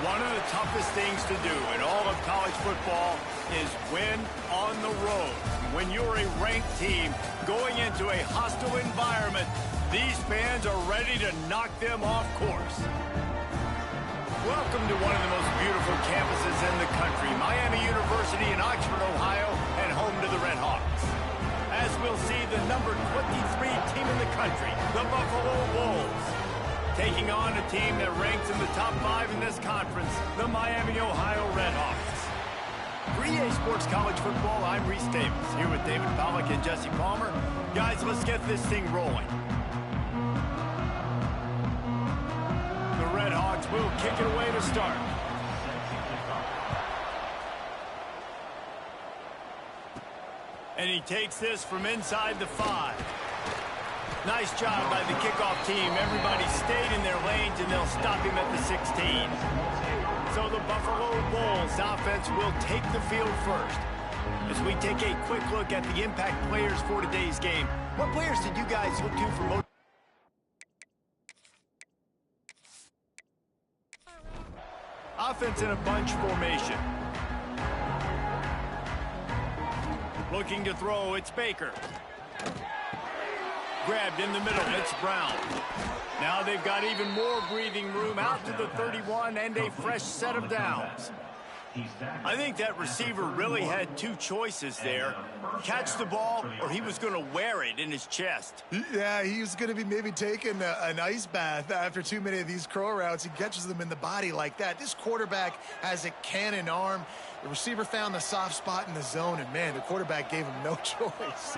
One of the toughest things to do in all of college football is win on the road. When you're a ranked team going into a hostile environment, these fans are ready to knock them off course. Welcome to one of the most beautiful campuses in the country, Miami University in Oxford, Ohio, and home to the Red Hawks. As we'll see, the number 23 team in the country, the Buffalo Bulls, taking on a team that ranks in the top 5 in this conference, the Miami, Ohio Red Hawks. For EA Sports College Football, I'm Reese Davis, here with David Pollack and Jesse Palmer. Guys, let's get this thing rolling. The Red Hawks will kick it away to start. And he takes this from inside the 5. Nice job by the kickoff team. Everybody stayed in their lanes, and they'll stop him at the 16. So the Buffalo Bulls offense will take the field first. As we take a quick look at the impact players for today's game, what players did you guys look to for motivation? Offense in a bunch formation. Looking to throw, it's Baker. Grabbed in the middle, it's Brown. Now they've got even more breathing room out to the 31 and a fresh set of downs. I think that receiver really had two choices there. Catch the ball, or he was going to wear it in his chest. Yeah, he was going to be maybe taking an ice bath after too many of these curl routes. He catches them in the body like that. This quarterback has a cannon arm. The receiver found the soft spot in the zone, and, man, the quarterback gave him no choice.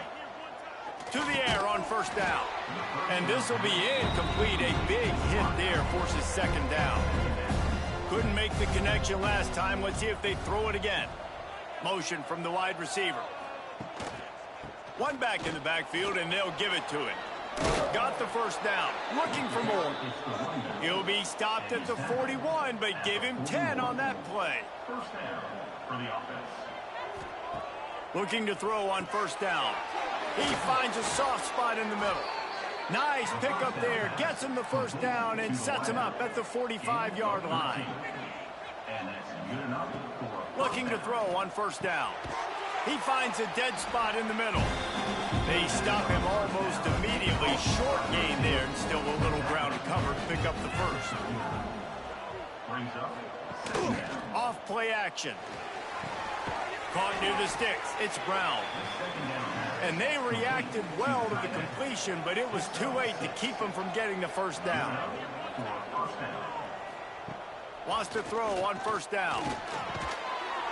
To the air on first down. And this will be incomplete. A big hit there forces second down. Couldn't make the connection last time. Let's see if they throw it again. Motion from the wide receiver. One back in the backfield, and they'll give it to him. Got the first down. Looking for more. He'll be stopped at the 41, but give him 10 on that play. First down for the offense. Looking to throw on first down. He finds a soft spot in the middle. Nice pickup there. Gets him the first down and sets him up at the 45-yard line. Looking to throw on first down. He finds a dead spot in the middle. They stop him almost immediately. Short gain there, and still a little ground to cover to pick up the first. Off play action. Caught near the sticks. It's Brown. And they reacted well to the completion, but it was too late to keep him from getting the first down. Wants to throw on first down.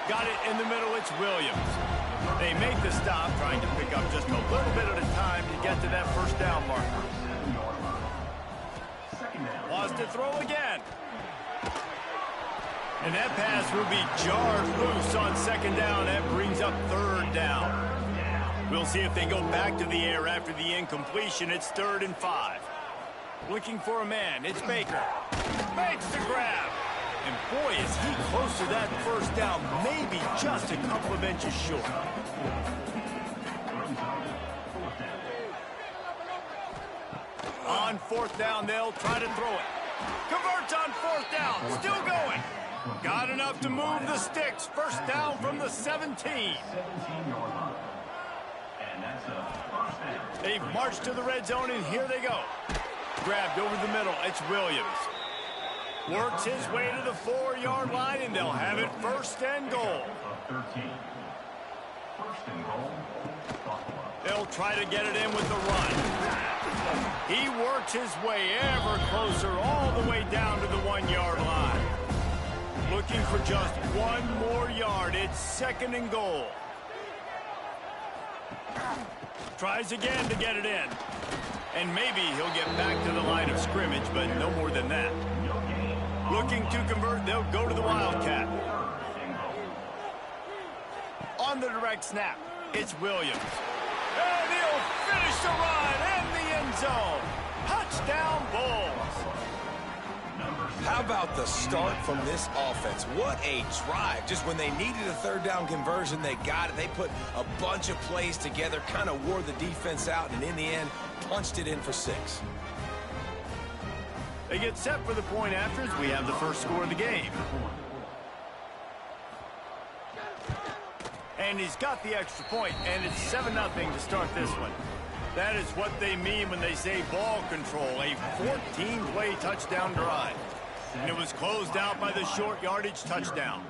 Got it in the middle. It's Williams. They make the stop, trying to pick up just a little bit at a time to get to that first down marker. Wants to throw again. And that pass will be jarred loose on second down. That brings up third down. We'll see if they go back to the air after the incompletion. It's 3rd and 5. Looking for a man. It's Baker. Makes the grab. And boy, is he close to that first down. Maybe just a couple of inches short. On fourth down, they'll try to throw it. Converts on fourth down. Still going. Got enough to move the sticks. First down from the 17. They've marched to the red zone, and here they go. Grabbed over the middle. It's Williams. Works his way to the 4-yard line, and they'll have it first and goal. They'll try to get it in with the run. He works his way ever closer all the way down to the 1-yard line. Looking for just one more yard. It's 2nd and goal. Tries again to get it in. And maybe he'll get back to the line of scrimmage, but no more than that. Looking to convert, they'll go to the Wildcat. On the direct snap, it's Williams. And he'll finish the run in the end zone. Touchdown, Bulls. How about the start from this offense? What a drive. Just when they needed a 3rd down conversion, they got it. They put a bunch of plays together, kind of wore the defense out, and in the end, punched it in for 6. They get set for the point after as we have the first score of the game. And he's got the extra point, and it's 7-0 to start this one. That is what they mean when they say ball control, a 14-play touchdown drive. And it was closed out by the short yardage touchdown.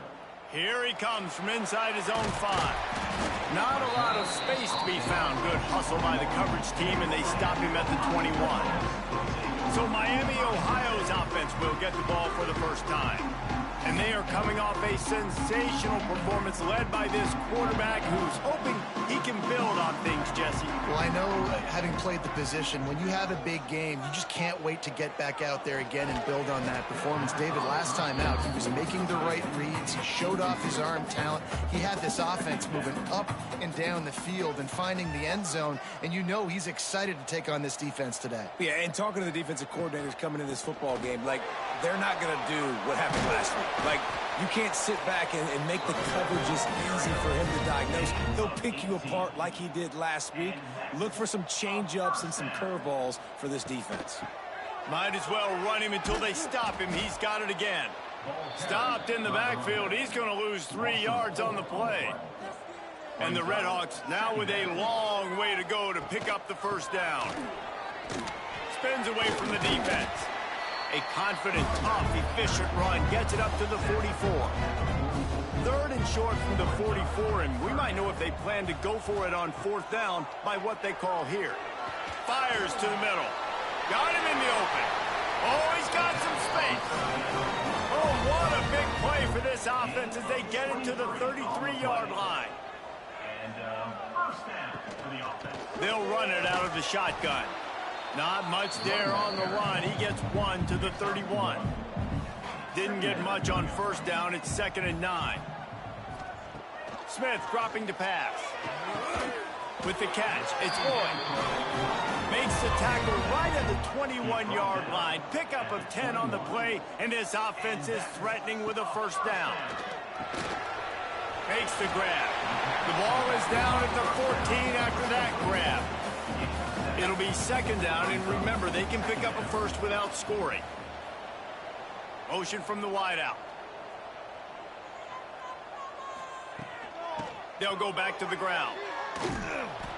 Here he comes from inside his own 5. Not a lot of space to be found. Good hustle by the coverage team, and they stop him at the 21. So Miami, Ohio's offense will get the ball for the first time. And they are coming off a sensational performance led by this quarterback who's hoping he can build on things, Jesse. Well, I know, having played the position, when you have a big game, you just can't wait to get back out there again and build on that performance. David, last time out, he was making the right reads. He showed off his arm talent. He had this offense moving up and down the field and finding the end zone. And you know he's excited to take on this defense today. Yeah, and talking to the defensive coordinators coming into this football game, like, they're not going to do what happened last week. Like, you can't sit back and make the coverages easy for him to diagnose. He'll pick you apart like he did last week. Look for some change-ups and some curveballs for this defense. Might as well run him until they stop him. He's got it again. Stopped in the backfield. He's going to lose 3 yards on the play. And the Redhawks now with a long way to go to pick up the first down. Spins away from the defense. A confident, tough, efficient run gets it up to the 44. 3rd and short from the 44, and we might know if they plan to go for it on 4th down by what they call here. Fires to the middle. Got him in the open. Oh, he's got some space. Oh, what a big play for this offense as they get it to the 33-yard line. And first down for the offense. They'll run it out of the shotgun. Not much there on the run. He gets 1 to the 31. Didn't get much on 1st down. It's 2nd and 9. Smith dropping to pass. With the catch, it's Boyd. Makes the tackle right at the 21-yard line. Pickup of 10 on the play, and this offense is threatening with a 1st down. Makes the grab. The ball is down at the 14 after that grab. It'll be 2nd down, and remember, they can pick up a 1st without scoring. Motion from the wideout. They'll go back to the ground.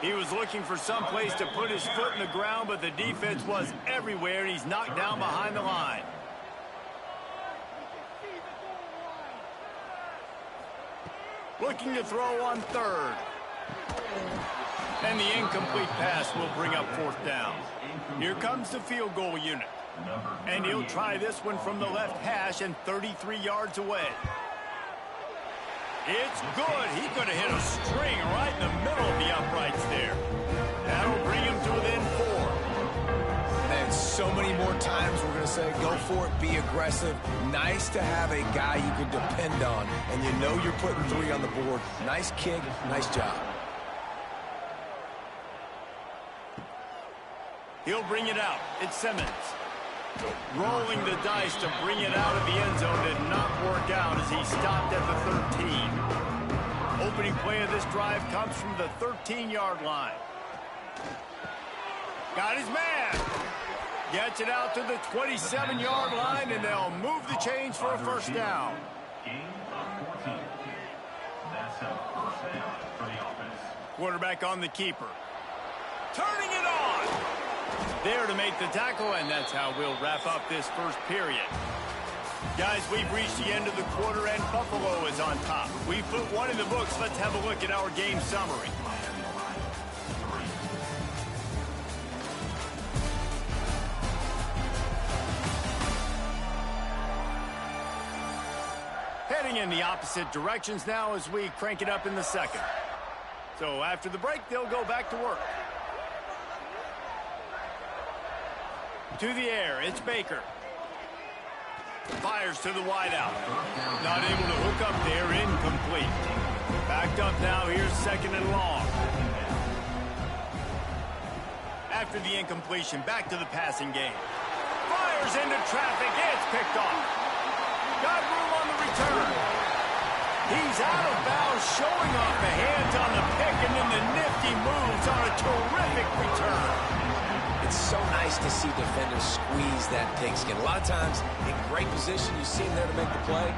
He was looking for some place to put his foot in the ground, but the defense was everywhere, and he's knocked down behind the line. Looking to throw on 3rd. And the incomplete pass will bring up 4th down. Here comes the field goal unit. And he'll try this one from the left hash and 33 yards away. It's good. He could have hit a string right in the middle of the uprights there. That'll bring him to within 4. And so many more times we're going to say, go for it, be aggressive. Nice to have a guy you can depend on, and you know you're putting 3 on the board. Nice kick, nice job. He'll bring it out. It's Simmons. Rolling the dice to bring it out of the end zone did not work out as he stopped at the 13. Opening play of this drive comes from the 13-yard line. Got his man. Gets it out to the 27-yard line, and they'll move the chains for a 1st down. Gain of 14. That's a 1st down for the offense. Quarterback on the keeper. Turning it on. There to make the tackle, and that's how we'll wrap up this 1st period. Guys, we've reached the end of the quarter, and Buffalo is on top. We put 1 in the books. Let's have a look at our game summary. Heading in the opposite directions now as we crank it up in the 2nd. So after the break, they'll go back to work. To the air, it's Baker. Fires to the wideout. Not able to hook up there, incomplete. Backed up now, here's 2nd and long. After the incompletion, back to the passing game. Fires into traffic, it's picked off. Got room on the return. He's out of bounds, showing off the hands on the pick, and then the nifty moves on a terrific return. It's so nice to see defenders squeeze that pigskin. A lot of times, in great position, you see them there to make the play,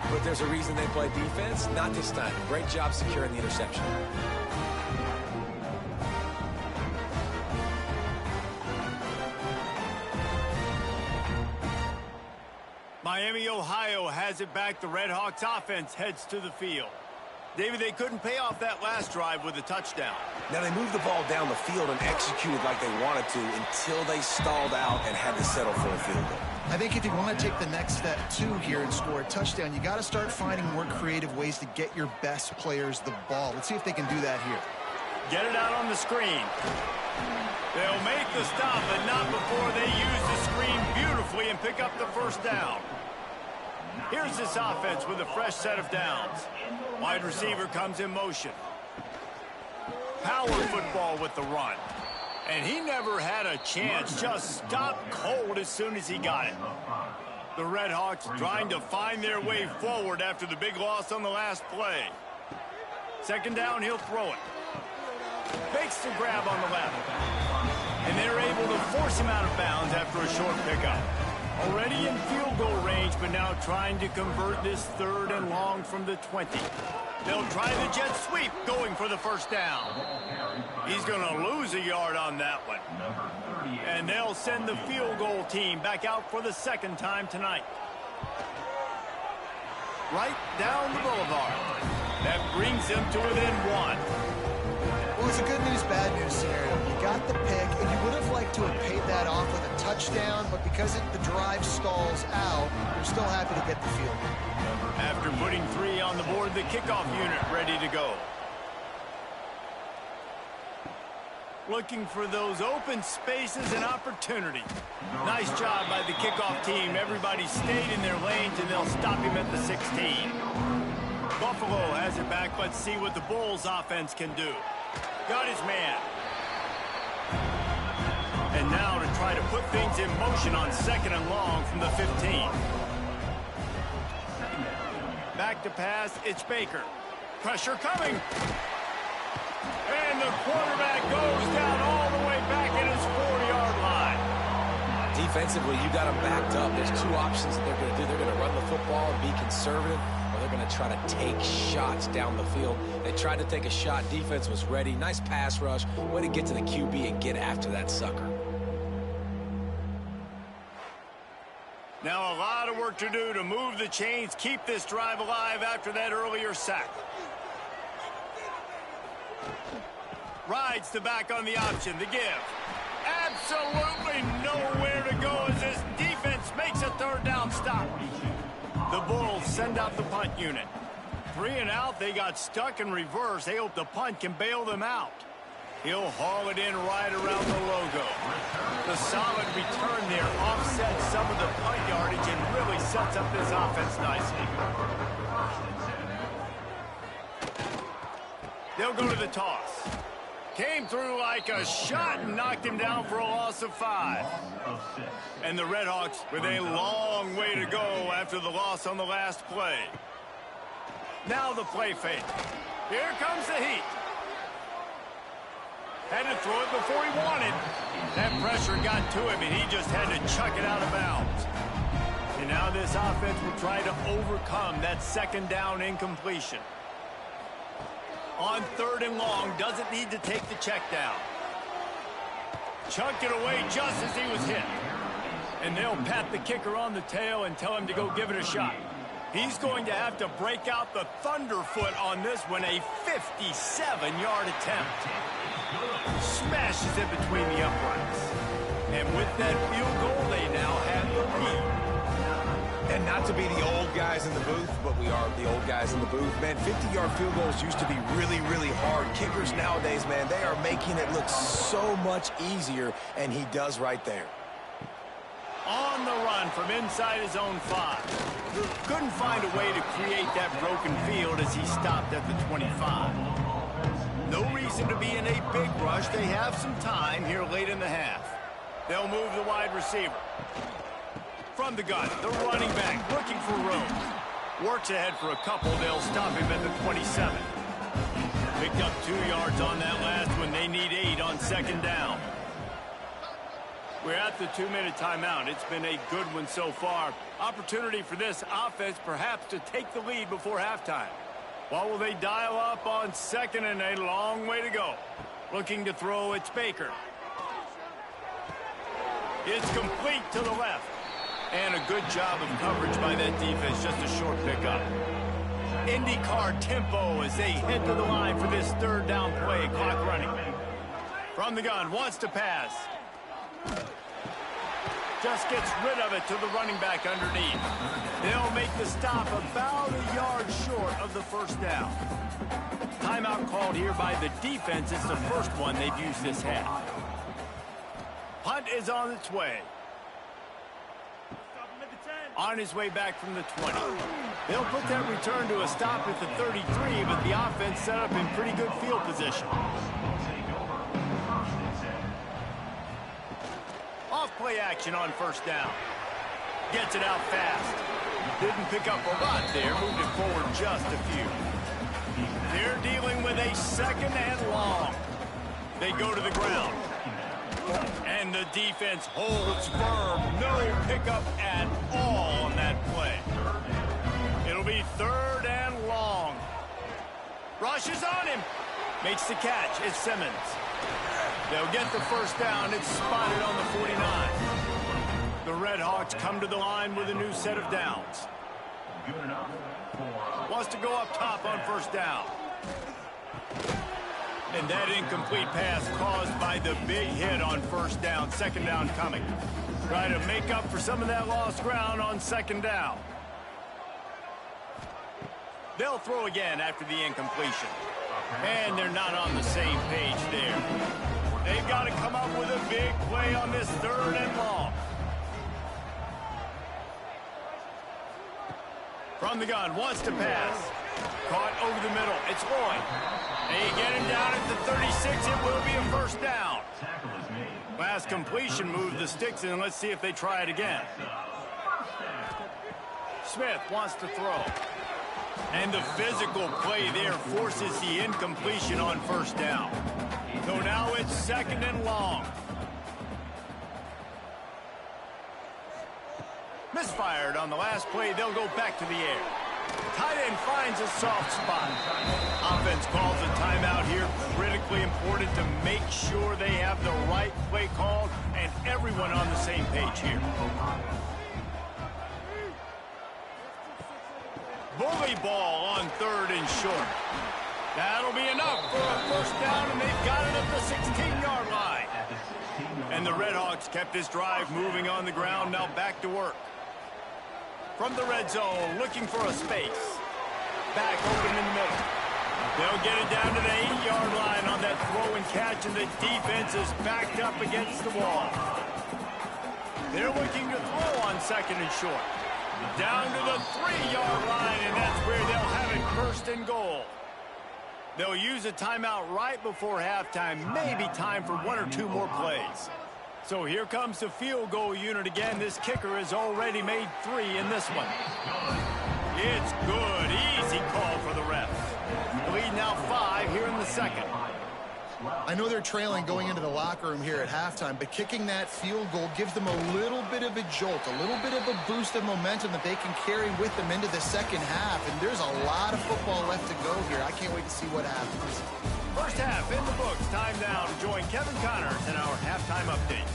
but there's a reason they play defense. Not this time. Great job securing the interception. Miami, Ohio has it back. The Red Hawks offense heads to the field. David, they couldn't pay off that last drive with a touchdown. Now, they moved the ball down the field and executed like they wanted to until they stalled out and had to settle for a field goal. I think if you want to take the next step, too, here and score a touchdown, you got to start finding more creative ways to get your best players the ball. Let's see if they can do that here. Get it out on the screen. They'll make the stop, but not before they use the screen beautifully and pick up the first down. Here's this offense with a fresh set of downs. Wide receiver comes in motion. Power football with the run. And he never had a chance. Just stopped cold as soon as he got it. The Red Hawks trying to find their way forward after the big loss on the last play. Second down, he'll throw it. Makes the grab on the left. And they're able to force him out of bounds after a short pickup. Already in field goal range, but now trying to convert this 3rd and long from the 20. They'll try the jet sweep, going for the first down. He's going to lose a yard on that one. And they'll send the field goal team back out for the second time tonight. Right down the boulevard. That brings them to within 1. Well, it's a good news, bad news scenario. You got the pick, and you would have liked to have paid that off with a touchdown, but because the drive stalls out, you're still happy to get the field goal. After putting 3 on the board, the kickoff unit ready to go. Looking for those open spaces and opportunity. Nice job by the kickoff team. Everybody stayed in their lanes, and they'll stop him at the 16. Buffalo has it back. Let's see what the Bulls offense can do. Got his man. And now to try to put things in motion on 2nd and long from the 15. Back to pass, it's Baker. Pressure coming. And the quarterback goes down all the way back at his 40-yard line. Defensively, you got them backed up. There's 2 options that they're going to do. They're going to run the football and be conservative, or they're going to try to take shots down the field. They tried to take a shot. Defense was ready. Nice pass rush. Way to get to the QB and get after that sucker. Now a lot of work to do to move the chains, keep this drive alive after that earlier sack. Rides the back on the option, the give. Absolutely nowhere to go as this defense makes a 3rd down stop. The Bulls send out the punt unit. 3 and out, they got stuck in reverse. They hope the punt can bail them out. He'll haul it in right around the logo. The solid return there offsets some of the punt yardage and really sets up this offense nicely. They'll go to the toss. Came through like a shot and knocked him down for a loss of 5. And the Red Hawks with a long way to go after the loss on the last play. Now the play fake. Here comes the heat. Had to throw it before he wanted. That pressure got to him, and he just had to chuck it out of bounds. And now this offense will try to overcome that 2nd down incompletion. On 3rd and long, doesn't need to take the check down. Chunked it away just as he was hit. And they'll pat the kicker on the tail and tell him to go give it a shot. He's going to have to break out the thunderfoot on this one, a 57-yard attempt. Smashes it between the uprights. And with that field goal, they now have the lead. And not to be the old guys in the booth, but we are the old guys in the booth. Man, 50-yard field goals used to be really, really hard. Kickers nowadays, man, they are making it look so much easier, and he does right there. On the run from inside his own 5. Couldn't find a way to create that broken field as he stopped at the 25. No reason to be in a big rush. They have some time here late in the half. They'll move the wide receiver. From the gun, the running back looking for room. Works ahead for a couple. They'll stop him at the 27. Picked up 2 yards on that last one. They need 8 on 2nd down. We're at the 2-minute timeout. It's been a good one so far. Opportunity for this offense perhaps to take the lead before halftime. What will they dial up on second, and a long way to go? Looking to throw, it's Baker. It's complete to the left. And a good job of coverage by that defense, just a short pickup. IndyCar tempo as they head to the line for this third down play. Clock running. From the gun, wants to pass. Just gets rid of it to the running back underneath. They'll make the stop about a yard short of the first down. Timeout called here by the defense. It's the first one they've used this half. Punt is on its way. On his way back from the 20. They'll put that return to a stop at the 33, but the offense set up in pretty good field position. Off-play action on first down. Gets it out fast. Didn't pick up a lot there. Moved it forward just a few. They're dealing with a second and long. They go to the ground. And the defense holds firm. No pickup at all on that play. It'll be third and long. Rushes on him. Makes the catch. It's Simmons. They'll get the first down. It's spotted on the 49. The Red Hawks come to the line with a new set of downs. Wants to go up top on first down. And that incomplete pass caused by the big hit on first down. Second down coming. Try to make up for some of that lost ground on second down. They'll throw again after the incompletion. And they're not on the same page there. They've got to come up with a big play on this third and long. From the gun, wants to pass. Caught over the middle. It's Lloyd. They get him down at the 36. It will be a first down. Last completion moved the sticks in. Let's see if they try it again. Smith wants to throw. And the physical play there forces the incompletion on first down. So now it's second and long. Misfired on the last play. They'll go back to the air. Tight end finds a soft spot. Offense calls a timeout here. Critically important to make sure they have the right play called and everyone on the same page here. Bully ball on third and short. That'll be enough for a first down, and they've got it at the 16-yard line. And the Red Hawks kept this drive moving on the ground. Now back to work. From the red zone, looking for a space. Back open in the middle. They'll get it down to the 8-yard line on that throw and catch, and the defense is backed up against the wall. They're looking to throw on second and short. Down to the 3-yard line, and that's where they'll have it first and goal. They'll use a timeout right before halftime, maybe time for one or two more plays. So here comes the field goal unit again. This kicker has already made 3 in this one. It's good. Easy call for the refs. The lead now 5 here in the second. I know they're trailing going into the locker room here at halftime, but kicking that field goal gives them a little bit of a jolt, a little bit of a boost of momentum that they can carry with them into the second half. And there's a lot of football left to go here. I can't wait to see what happens. First half in the books. Time now to join Kevin Connors in our halftime update.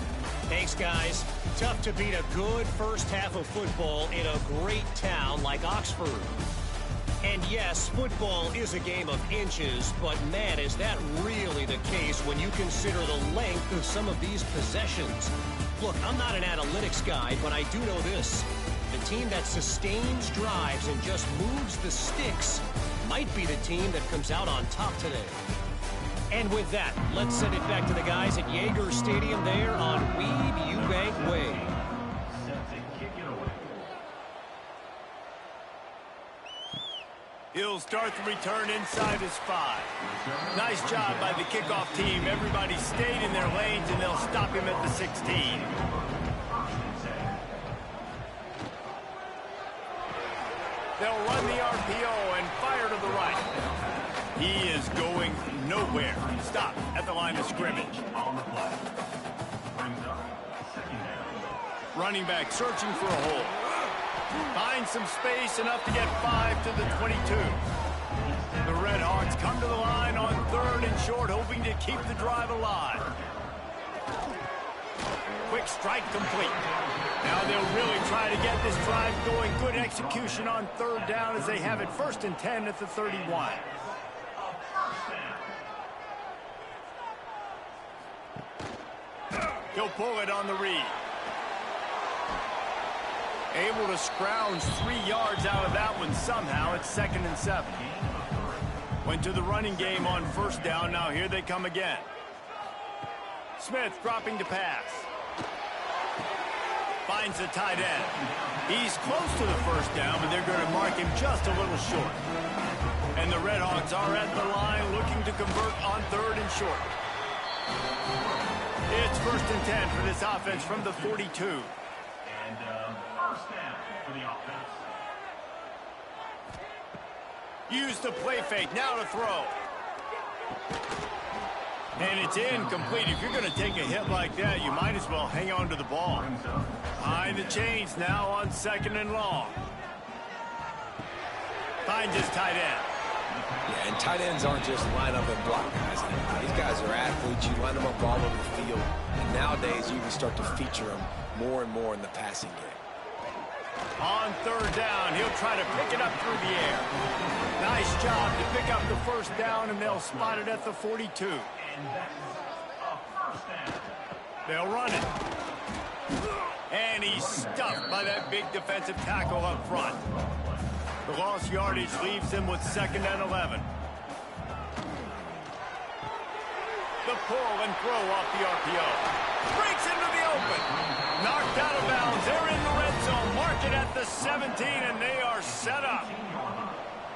Thanks, guys. Tough to beat a good first half of football in a great town like Oxford. And yes, football is a game of inches, but man, is that really the case when you consider the length of some of these possessions. Look, I'm not an analytics guy, but I do know this. The team that sustains drives and just moves the sticks might be the team that comes out on top today. And with that, let's send it back to the guys at Yager Stadium there on Weed Eubank Way. He'll start the return inside his 5. Nice job by the kickoff team. Everybody stayed in their lanes, and they'll stop him at the 16. They'll run the RPO and fire to the right. He is going nowhere. Stop at the line of scrimmage. On the play. Brings up second Running back searching for a hole. Finds some space, enough to get 5 to the 22. The Red Hawks come to the line on 3rd and short, hoping to keep the drive alive. Quick strike complete. Now they'll really try to get this drive going. Good execution on 3rd down as they have it 1st and 10 at the 31. He'll pull it on the read. Able to scrounge 3 yards out of that one somehow. It's 2nd and 7. Went to the running game on 1st down. Now here they come again. Smith dropping to pass. Finds the tight end. He's close to the 1st down, but they're going to mark him just a little short. And the Red Hawks are at the line looking to convert on 3rd and short. It's 1st and 10 for this offense from the 42. And first down for the offense. Use the play fake. Now to throw. And it's incomplete. If you're going to take a hit like that, you might as well hang on to the ball. Behind the chains now on 2nd and long. Finds his tight end. Yeah, and tight ends aren't just line up and block guys anymore. These guys are athletes. You line them up all over the field. And nowadays, you can start to feature them more and more in the passing game. On 3rd down, he'll try to pick it up through the air. Nice job to pick up the 1st down, and they'll spot it at the 42. They'll run it. And he's stuffed by that big defensive tackle up front. The lost yardage leaves him with 2nd and 11. The pull and throw off the RPO. Breaks into the open. Knocked out of bounds. They're in the red zone. Mark it at the 17, and they are set up.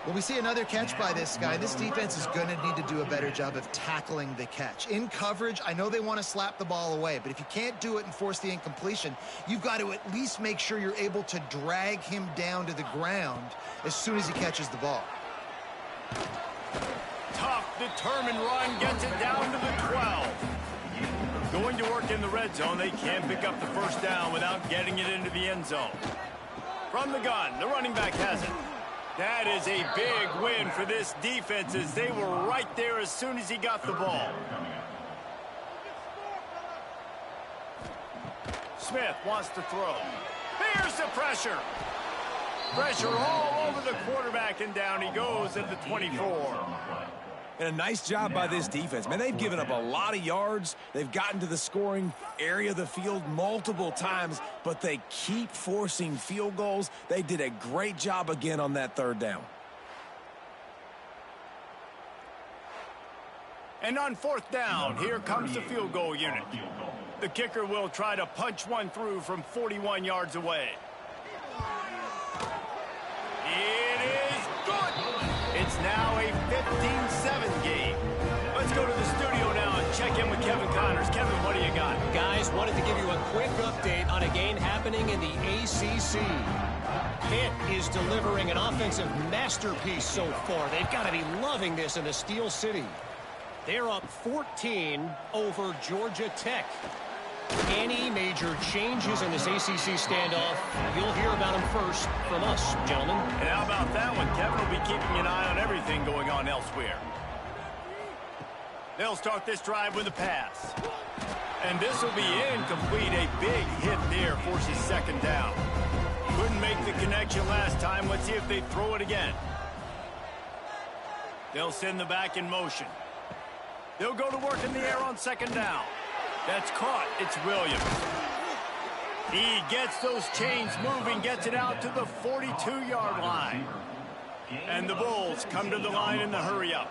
Well, we see another catch by this guy. This defense is going to need to do a better job of tackling the catch. In coverage, I know they want to slap the ball away, but if you can't do it and force the incompletion, you've got to at least make sure you're able to drag him down to the ground as soon as he catches the ball. Tough, determined run gets it down to the 12. Going to work in the red zone, they can't pick up the 1st down without getting it into the end zone. From the gun, the running back has it. That is a big win for this defense as they were right there as soon as he got the ball. Smith wants to throw. Here's the pressure. Pressure all over the quarterback, and down he goes at the 24. And a nice job by this defense. Man, they've given up a lot of yards. They've gotten to the scoring area of the field multiple times, but they keep forcing field goals. They did a great job again on that 3rd down. And on 4th down, here comes the field goal unit. The kicker will try to punch one through from 41 yards away. It is good. It's now a 15-7 game. Let's go to the studio now and check in with Kevin Connors. Kevin, what do you got? Guys, wanted to give you a quick update on a game happening in the ACC. Pitt is delivering an offensive masterpiece so far. They've got to be loving this in the Steel City. They're up 14 over Georgia Tech. Any major changes in this ACC standoff, you'll hear about them first from us, gentlemen. And how about that one? Kevin will be keeping an eye on everything going on elsewhere. They'll start this drive with a pass. And this will be incomplete. A big hit there forces 2nd down. Couldn't make the connection last time. Let's see if they throw it again. They'll send the back in motion. They'll go to work in the air on 2nd down. That's caught. It's Williams. He gets those chains moving, gets it out to the 42-yard line. And the Bulls come to the line in the hurry-up.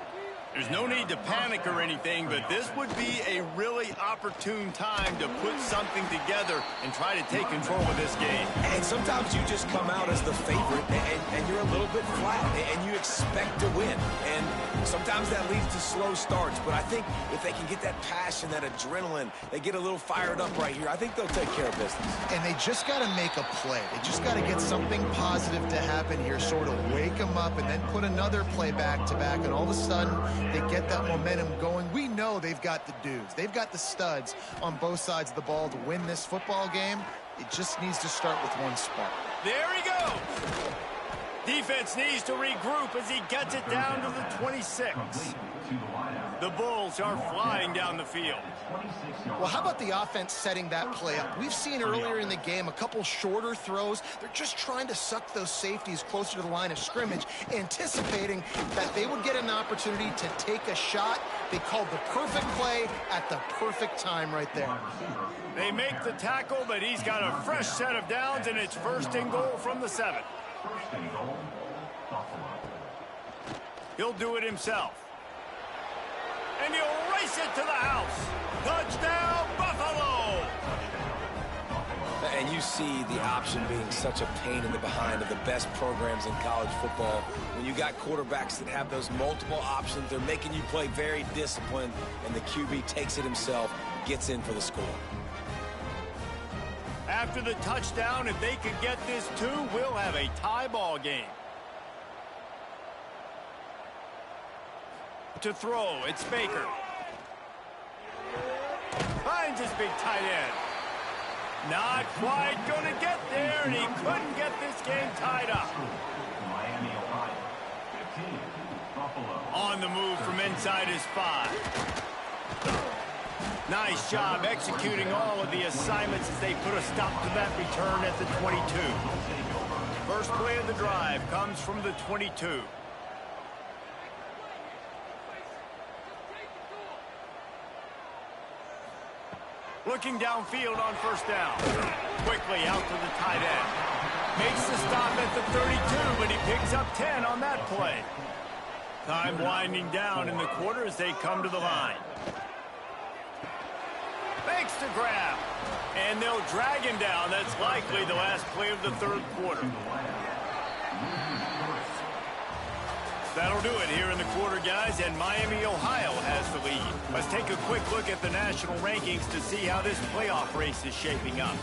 There's no need to panic or anything, but this would be a really opportune time to put something together and try to take control of this game. And sometimes you just come out as the favorite, and you're a little bit flat, and you expect to win. And sometimes that leads to slow starts. But I think if they can get that passion, that adrenaline, they get a little fired up right here, I think they'll take care of business. And they just got to make a play. They just got to get something positive to happen here, sort of wake them up, and then put another play back-to-back, and all of a sudden they get that momentum going. We know they've got the dudes. They've got the studs on both sides of the ball to win this football game. It just needs to start with one spark. There he goes. Defense needs to regroup as he gets it down to the 26. The Bulls are flying down the field. Well, how about the offense setting that play up? We've seen earlier in the game a couple shorter throws. They're just trying to suck those safeties closer to the line of scrimmage, anticipating that they would get an opportunity to take a shot. They called the perfect play at the perfect time right there. They make the tackle, but he's got a fresh set of downs, and it's 1st and goal from the 7. He'll do it himself. And he'll race it to the house. Touchdown, Buffalo! And you see the option being such a pain in the behind of the best programs in college football. When you got quarterbacks that have those multiple options, they're making you play very disciplined, and the QB takes it himself, gets in for the score. After the touchdown, if they could get this too, we'll have a tie ball game. To throw, it's Baker. Finds his big tight end. Not quite going to get there, and he couldn't get this game tied up. On the move from inside his 5. Nice job executing all of the assignments as they put a stop to that return at the 22. First play of the drive comes from the 22. Looking downfield on 1st down. Quickly out to the tight end. Makes the stop at the 32, but he picks up 10 on that play. Time winding down in the quarter as they come to the line. Makes the grab. And they'll drag him down. That's likely the last play of the 3rd quarter. That'll do it here in the quarter, guys, and Miami, Ohio has the lead. Let's take a quick look at the national rankings to see how this playoff race is shaping up.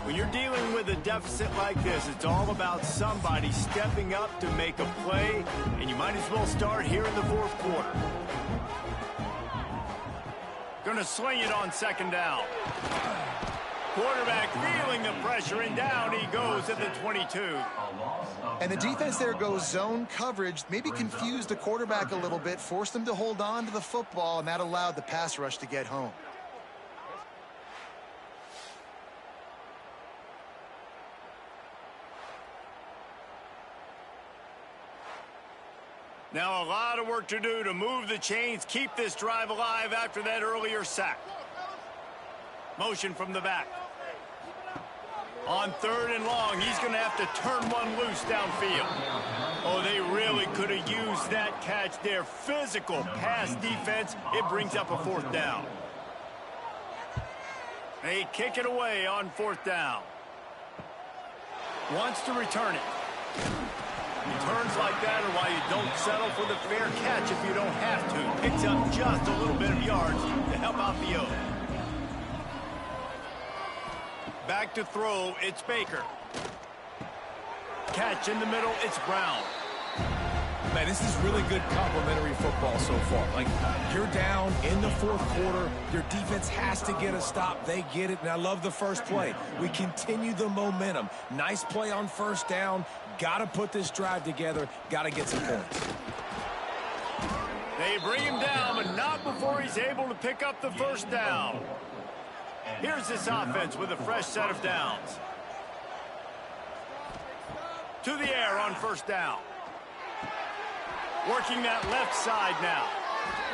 When you're dealing with a deficit like this, it's all about somebody stepping up to make a play, and you might as well start here in the 4th quarter. Going to sling it on 2nd down. Quarterback feeling the pressure, and down he goes at the 22. And the defense there goes zone coverage, maybe confused the quarterback a little bit, forced him to hold on to the football, and that allowed the pass rush to get home. Now a lot of work to do to move the chains, keep this drive alive after that earlier sack. Motion from the back. On 3rd and long, he's going to have to turn one loose downfield. Oh, they really could have used that catch there. Physical pass defense. It brings up a 4th down. They kick it away on 4th down. Wants to return it. Returns like that are why you don't settle for the fair catch if you don't have to. Picks up just a little bit of yards to help out the O. Back to throw, it's Baker. Catch in the middle, it's Brown. Man, this is really good complementary football so far. Like, you're down in the 4th quarter. Your defense has to get a stop. They get it, and I love the first play. We continue the momentum. Nice play on 1st down. Got to put this drive together. Got to get some points. They bring him down, but not before he's able to pick up the 1st down. Here's this offense with a fresh set of downs. To the air on 1st down. Working that left side now.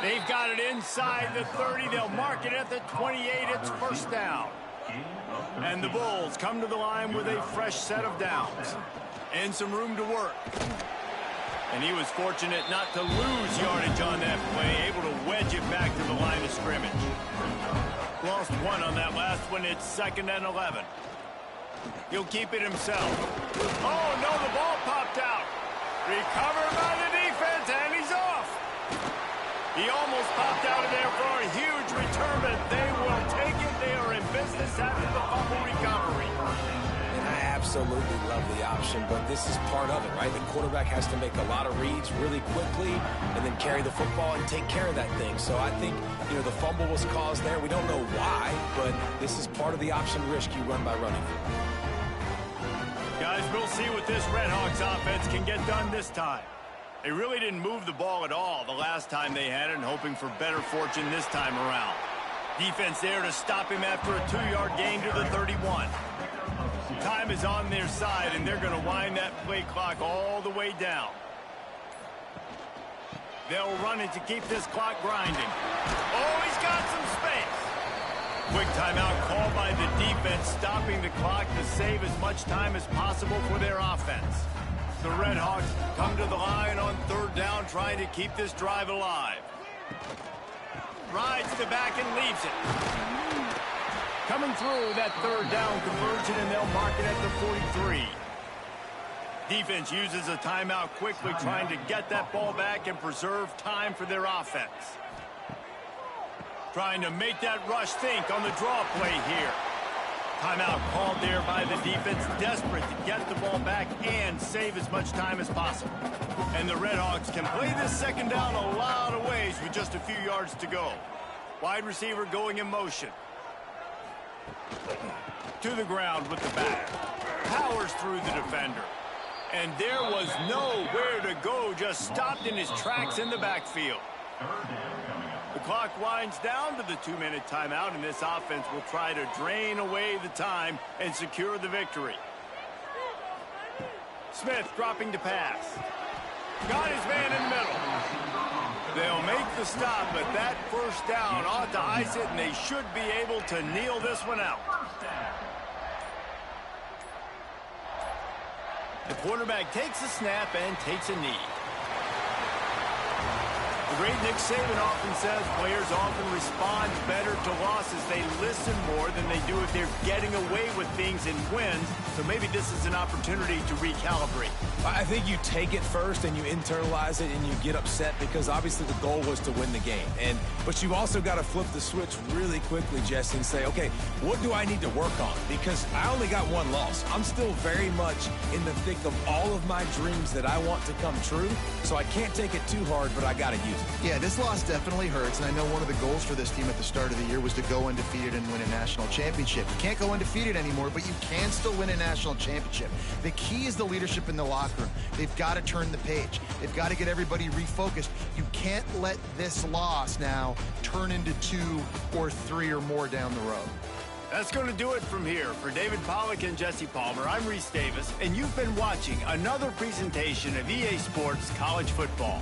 They've got it inside the 30. They'll mark it at the 28. It's 1st down. And the Bulls come to the line with a fresh set of downs. And some room to work. And he was fortunate not to lose yardage on that play, able to wedge it back to the line of scrimmage. Lost 1 on that last one. It's 2nd and 11. He'll keep it himself. Oh, no, the ball popped out. Recovered by the defense, and he's off. He almost popped out of there for a huge return, but they will take it. They are in business after the fumble recovery. And I absolutely absolutely love the option, but this is part of it, right? The quarterback has to make a lot of reads really quickly and then carry the football and take care of that thing. So I think, you know, the fumble was caused there. We don't know why, but this is part of the option risk you run by running. Guys, we'll see what this Redhawks offense can get done this time. They really didn't move the ball at all the last time they had it, and hoping for better fortune this time around. Defense there to stop him after a 2-yard gain to the 31. Time is on their side, and they're going to wind that play clock all the way down. They'll run it to keep this clock grinding. Oh, he's got some space. Quick timeout called by the defense, stopping the clock to save as much time as possible for their offense. The Redhawks come to the line on 3rd down, trying to keep this drive alive. Rides the back and leaves it. Coming through that 3rd down conversion, and they'll mark it at the 43. Defense uses a timeout quickly, trying to get that ball back and preserve time for their offense. Trying to make that rush think on the draw play here. Timeout called there by the defense, desperate to get the ball back and save as much time as possible. And the Redhawks can play this 2nd down a lot of ways with just a few yards to go. Wide receiver going in motion. To the ground with the back. Powers through the defender. And there was nowhere to go, just stopped in his tracks in the backfield. The clock winds down to the 2-minute timeout, and this offense will try to drain away the time and secure the victory. Smith dropping to pass. Got his man in the middle. They'll make the stop, but that 1st down ought to ice it, and they should be able to kneel this one out. The quarterback takes a snap and takes a knee. The great Nick Saban often says players often respond better to losses. They listen more than they do if they're getting away with things in wins. So maybe this is an opportunity to recalibrate. I think you take it first and you internalize it and you get upset because obviously the goal was to win the game. But you've also got to flip the switch really quickly, Jesse, and say, okay, what do I need to work on? Because I only got one loss. I'm still very much in the thick of all of my dreams that I want to come true. So I can't take it too hard, but I got to use it. Yeah, this loss definitely hurts, and I know one of the goals for this team at the start of the year was to go undefeated and win a national championship. You can't go undefeated anymore, but you can still win a national championship. The key is the leadership in the locker room. They've got to turn the page. They've got to get everybody refocused. You can't let this loss now turn into 2 or 3 or more down the road. That's going to do it from here. For David Pollack and Jesse Palmer, I'm Reese Davis, and you've been watching another presentation of EA Sports College Football.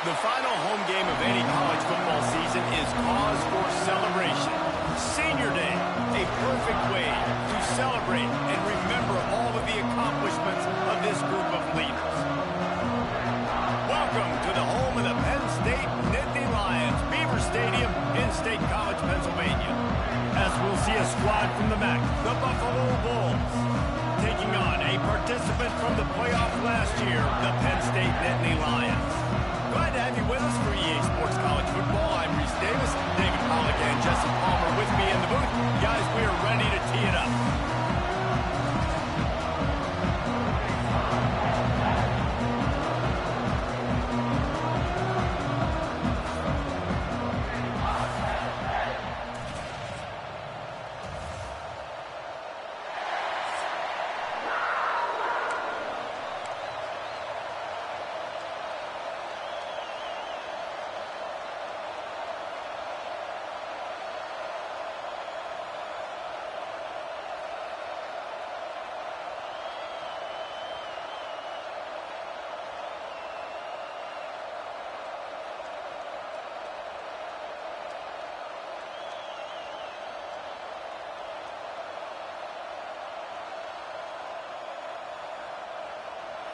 The final home game of any college football season is cause for celebration. Senior Day, a perfect way to celebrate and remember all of the accomplishments of this group of leaders. Welcome to the home of the Penn State Nittany Lions, Beaver Stadium in State College, Pennsylvania. As we'll see a squad from the MAC, the Buffalo Bulls, taking on a participant from the playoff last year, the Penn State Nittany Lions. Glad to have you with us for EA Sports College Football. I'm Reese Davis, David Pollack and Jesse Palmer with me in the booth. Guys, we are ready to tee it up.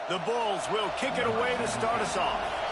The Bulls will kick it away to start us off.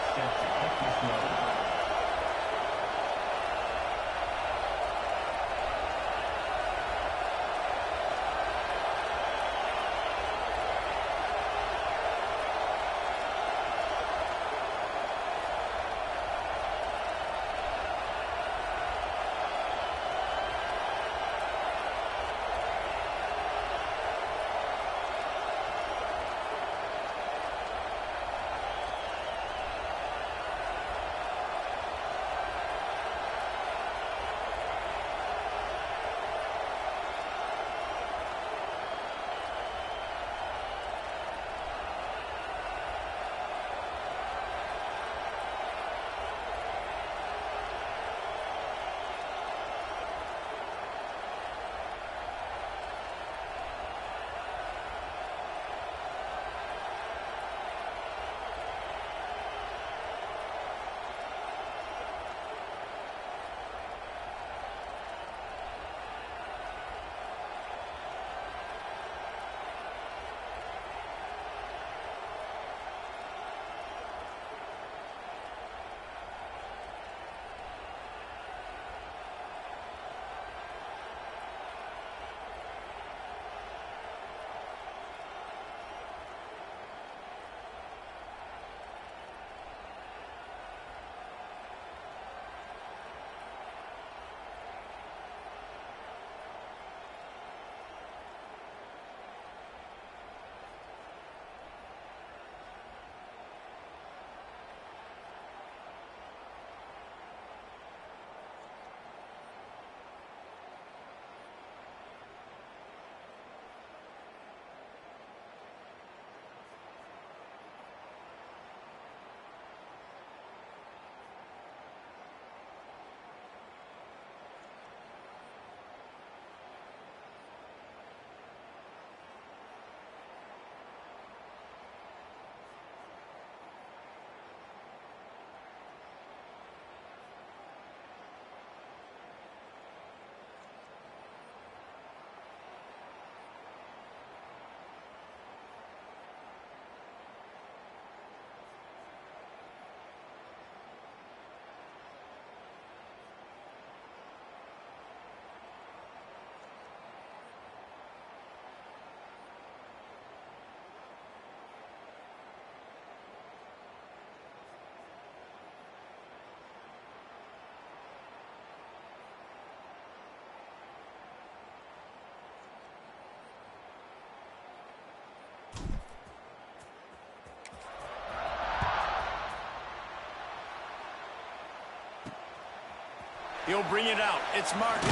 He'll bring it out. It's Martin.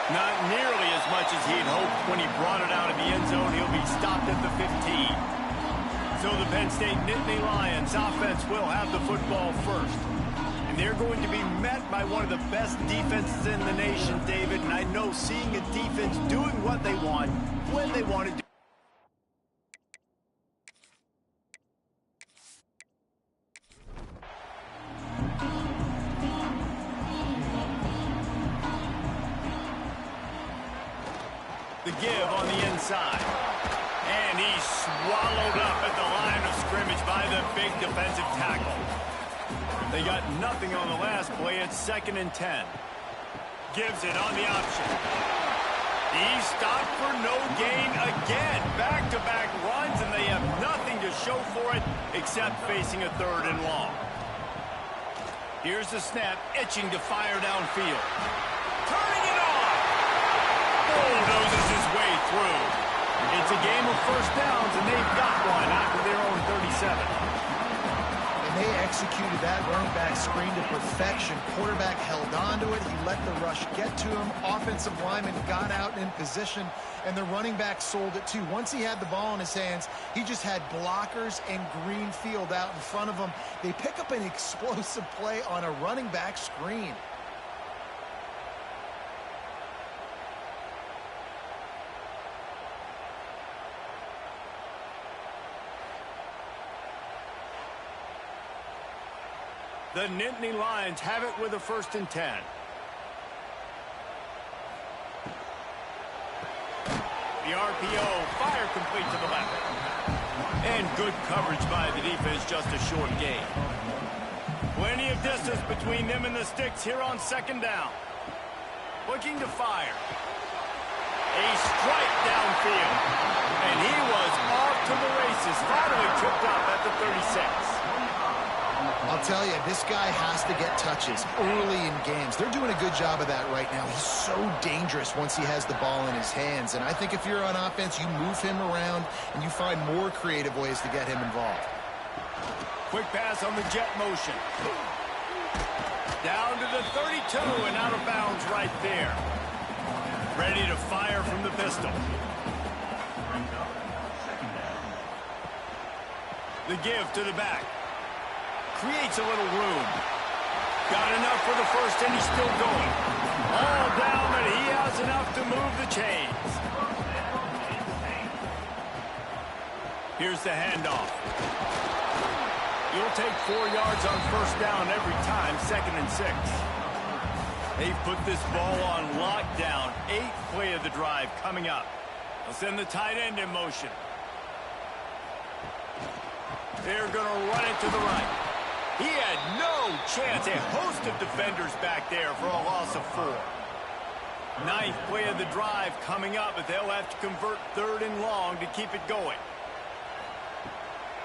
Not nearly as much as he had hoped when he brought it out of the end zone. He'll be stopped at the 15. So the Penn State Nittany Lions offense will have the football first. And they're going to be met by one of the best defenses in the nation, David. And I know seeing a defense doing what they want, when they want to do. The give on the inside. And he's swallowed up at the line of scrimmage by the big defensive tackle. They got nothing on the last play. It's 2nd and 10. Gives it on the option. He's stopped for no gain again. Back-to-back runs, and they have nothing to show for it except facing a 3rd and long. Here's the snap, itching to fire downfield. Turning it on! Bulldozes his way through. It's a game of first downs, and they've got one after their own 37. And they executed that running back screen to perfection. Quarterback held on to it. He let the rush get to him. Offensive lineman got out in position, and the running back sold it too. Once he had the ball in his hands, he just had blockers and green field out in front of him. They pick up an explosive play on a running back screen. The Nittany Lions have it with a 1st and 10. The RPO, fire complete to the left. And good coverage by the defense, just a short gain. Plenty of distance between them and the sticks here on 2nd down. Looking to fire. A strike downfield. And he was off to the races, finally tripped up at the 36. I'll tell you, this guy has to get touches early in games. They're doing a good job of that right now. He's so dangerous once he has the ball in his hands. And I think if you're on offense, you move him around and you find more creative ways to get him involved. Quick pass on the jet motion. Down to the 32 and out of bounds right there. Ready to fire from the pistol. The give to the back. Creates a little room. Got enough for the 1st, and he's still going. All down, but he has enough to move the chains. Here's the handoff. You'll take 4 yards on 1st down every time, 2nd and 6. They've put this ball on lockdown. 8th play of the drive coming up. They'll send the tight end in motion. They're going to run it to the right. He had no chance. A host of defenders back there for a loss of 4. 9th play of the drive coming up, but they'll have to convert 3rd and long to keep it going.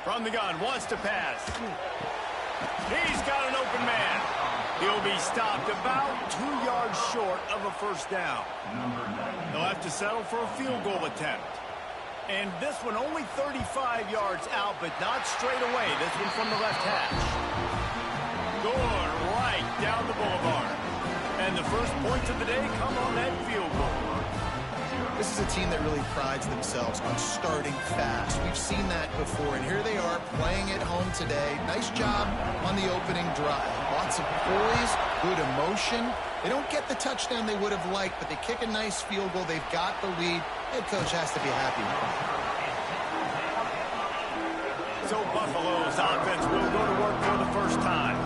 From the gun, wants to pass. He's got an open man. He'll be stopped about 2 yards short of a 1st down. They'll have to settle for a field goal attempt. And this one only 35 yards out, but not straight away. This one from the left hash. Going right down the boulevard. And the first points of the day come on that field goal. This is a team that really prides themselves on starting fast. We've seen that before, and here they are playing at home today. Nice job on the opening drive. Lots of poise, good emotion. They don't get the touchdown they would have liked, but they kick a nice field goal. They've got the lead. Head coach has to be happy. So Buffalo's offense will go to work for the 1st time.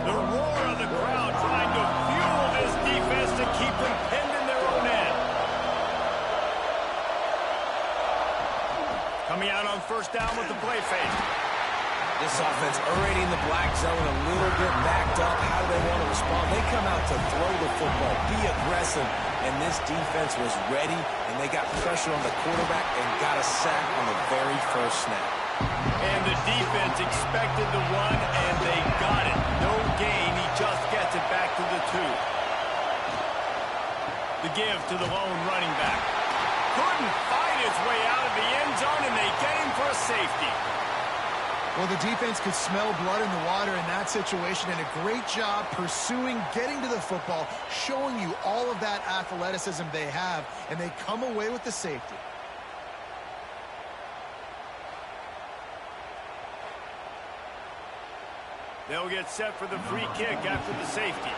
The roar of the crowd trying to fuel this defense to keep them pinned in their own end. Coming out on 1st down with the play fake. This offense already in the black zone, a little bit backed up. How do they want to respond? They come out to throw the football, be aggressive, and this defense was ready, and they got pressure on the quarterback and got a sack on the very 1st snap. And the defense expected the run, and they got it. No gain. He just gets it back to the 2. The give to the lone running back. Couldn't fight his way out of the end zone, and they get him for a safety. Well, the defense could smell blood in the water in that situation, and a great job pursuing, getting to the football, showing you all of that athleticism they have, and they come away with the safety. They'll get set for the free kick after the safety.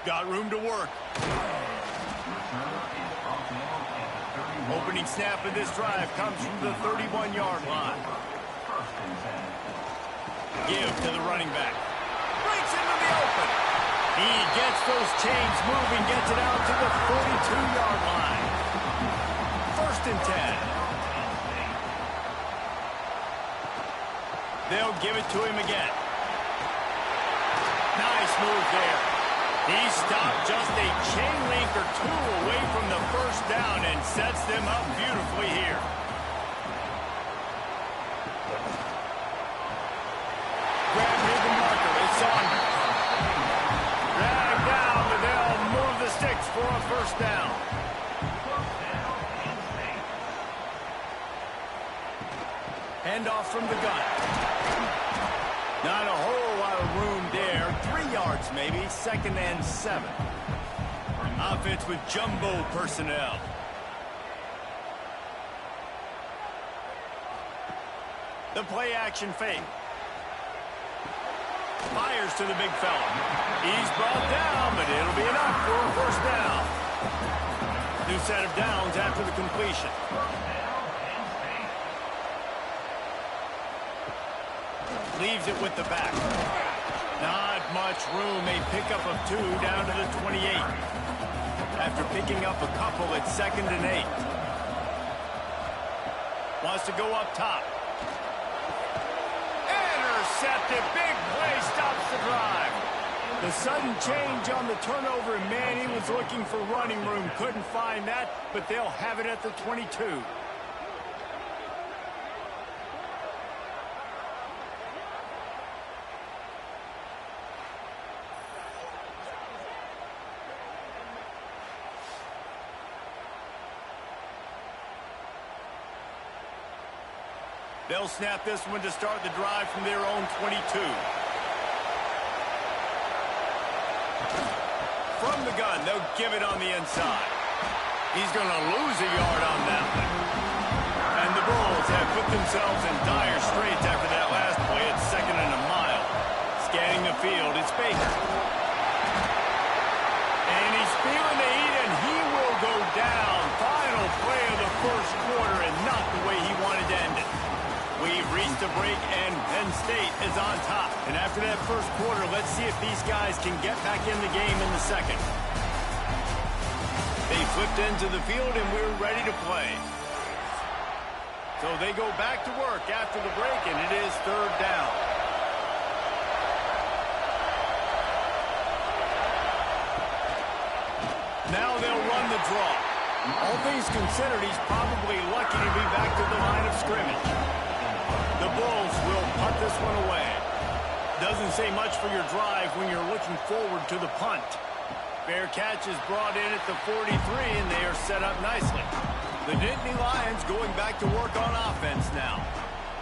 Got room to work. Opening snap of this drive comes from the 31-yard line. Give to the running back. Breaks into the open. He gets those chains moving, gets it out to the 42-yard line. 1st and 10. They'll give it to him again. Nice move there. He stopped just a chain link or two away from the 1st down and sets them up beautifully here. Grab near the marker. It's on. Drag down, but they'll move the sticks for a 1st down. Handoff from the gun. Not a whole lot of room there. 3 yards maybe. 2nd and 7. Offense with jumbo personnel. The play action fake. Fires to the big fella. He's brought down, but it'll be enough for a 1st down. New set of downs after the completion. Leaves it with the back. Not much room. A pickup of 2 down to the 28. After picking up a couple, it's 2nd and 8. Wants to go up top. Intercepted. Big play stops the drive. The sudden change on the turnover, and man, he was looking for running room. Couldn't find that, but they'll have it at the 22. They'll snap this one to start the drive from their own 22. From the gun, they'll give it on the inside. He's going to lose a yard on that one. And the Bulls have put themselves in dire straits after that last play. It's 2nd and a mile. Scanning the field, it's Baker. And he's feeling the heat, and he will go down. Final play of the 1st quarter, and not the way he wanted to end it. We've reached a break, and Penn State is on top. And after that 1st quarter, let's see if these guys can get back in the game in the 2nd. They flipped into the field, and we're ready to play. So they go back to work after the break, and it is 3rd down. Now they'll run the draw. All things considered, he's probably lucky to be back to the line of scrimmage. The Bulls will punt this one away. Doesn't say much for your drive when you're looking forward to the punt. Fair catch is brought in at the 43, and they are set up nicely. The Nittany Lions going back to work on offense now.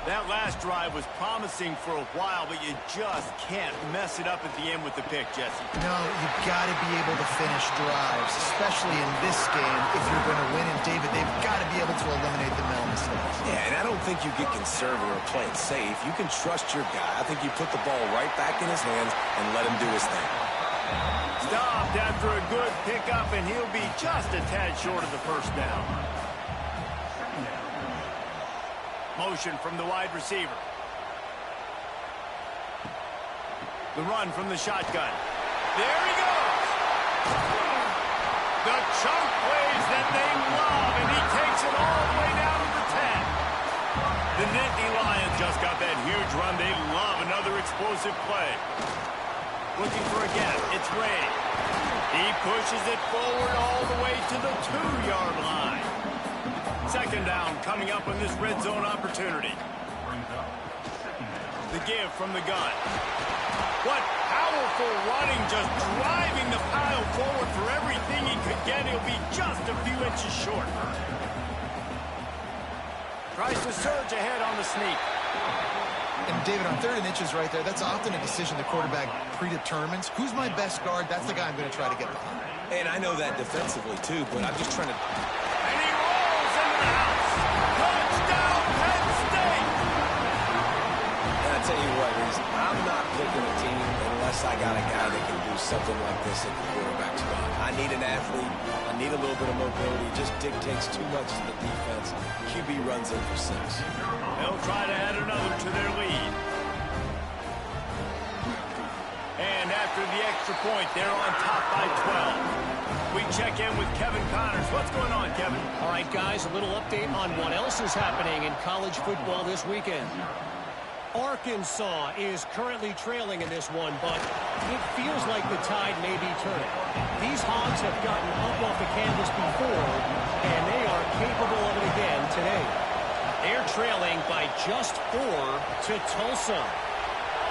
That last drive was promising for a while, but you just can't mess it up at the end with the pick, Jesse. No, you've got to be able to finish drives, especially in this game if you're going to win. And, David, they've got to be able to eliminate the mental mistakes. Yeah, and I don't think you get conservative or play it safe. You can trust your guy. I think you put the ball right back in his hands and let him do his thing. Stopped after a good pickup, and he'll be just a tad short of the 1st down. Motion from the wide receiver. The run from the shotgun. There he goes. The chunk plays that they love, and he takes it all the way down to the 10. The Nittany Lions just got that huge run. They love another explosive play. Looking for a gap. It's Ray. He pushes it forward all the way to the 2-yard line. 2nd down coming up on this red zone opportunity. The give from the gun. What powerful running, just driving the pile forward for everything he could get. He'll be just a few inches short. Tries to surge ahead on the sneak. And, David, on 3rd and inches right there, that's often a decision the quarterback predetermines. Who's my best guard? That's the guy I'm going to try to get behind. And I know that defensively, too, but I'm just trying to... And he rolls into the house. Touchdown, Penn State! And I tell you what, Reese, I'm not picking a team unless I got a guy that can do something like this at the quarterback spot. I need an athlete. I need a little bit of mobility. It just dictates too much to the defense. QB runs in for 6. They'll try to add another to their lead. after the extra point. They're on top by 12. We check in with Kevin Connors. What's going on, Kevin? All right, guys, a little update on what else is happening in college football this weekend. Arkansas is currently trailing in this one, but it feels like the tide may be turning. These Hogs have gotten up off the canvas before, and they are capable of it again today. They're trailing by just 4 to Tulsa.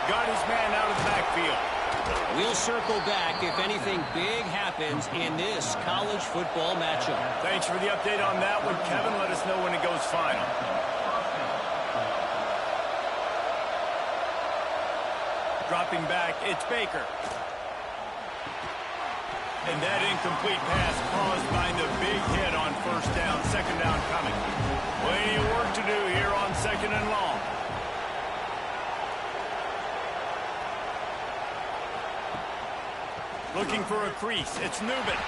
Got his man out of the backfield. We'll circle back if anything big happens in this college football matchup. Thanks for the update on that one, Kevin. Let us know when it goes final. Dropping back, it's Baker. And that incomplete pass caused by the big hit on first down. Second down coming. Plenty of work to do here on second and long. Looking for a crease. It's Newman.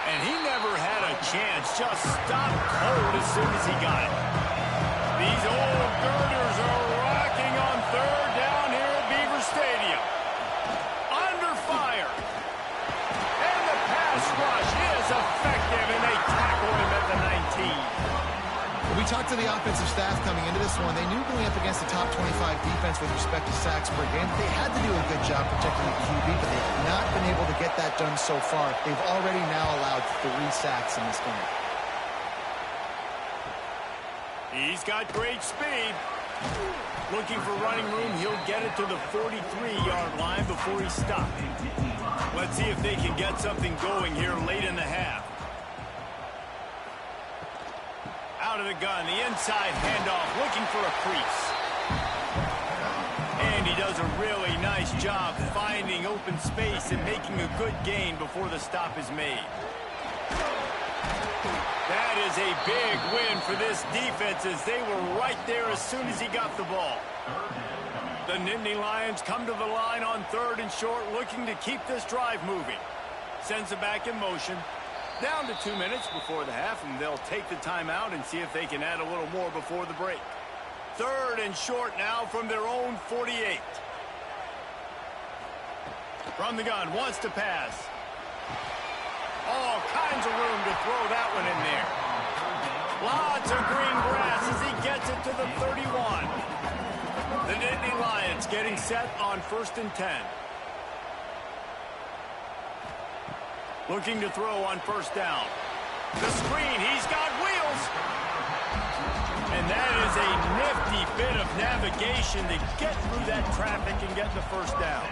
And he never had a chance. Just stopped cold as soon as he got it. These old girders are rocking on third down here at Beaver Stadium. Under fire. And the pass rush is effective, and they tackle him at the 19. We talked to the offensive staff coming into this one. They knew going up against the top 25 defense with respect to sacks per game, they had to do a good job protecting the QB, but they've not been able to get that done so far. They've already now allowed 3 sacks in this game. He's got great speed. Looking for running room. He'll get it to the 43-yard line before he stops. Let's see if they can get something going here late in the half. Out of the gun, the inside handoff, looking for a crease. And he does a really nice job finding open space and making a good gain before the stop is made. That is a big win for this defense as they were right there as soon as he got the ball. The Nittany Lions come to the line on third and short, looking to keep this drive moving. Sends it back in motion. Down to 2 minutes before the half, and they'll take the timeout and see if they can add a little more before the break. Third and short now from their own 48. From the gun, wants to pass. All kinds of room to throw that one in there. Lots of green grass as he gets it to the 31. The Nittany Lions getting set on 1st and 10. Looking to throw on first down. The screen, he's got wheels. And that is a nifty bit of navigation to get through that traffic and get the first down.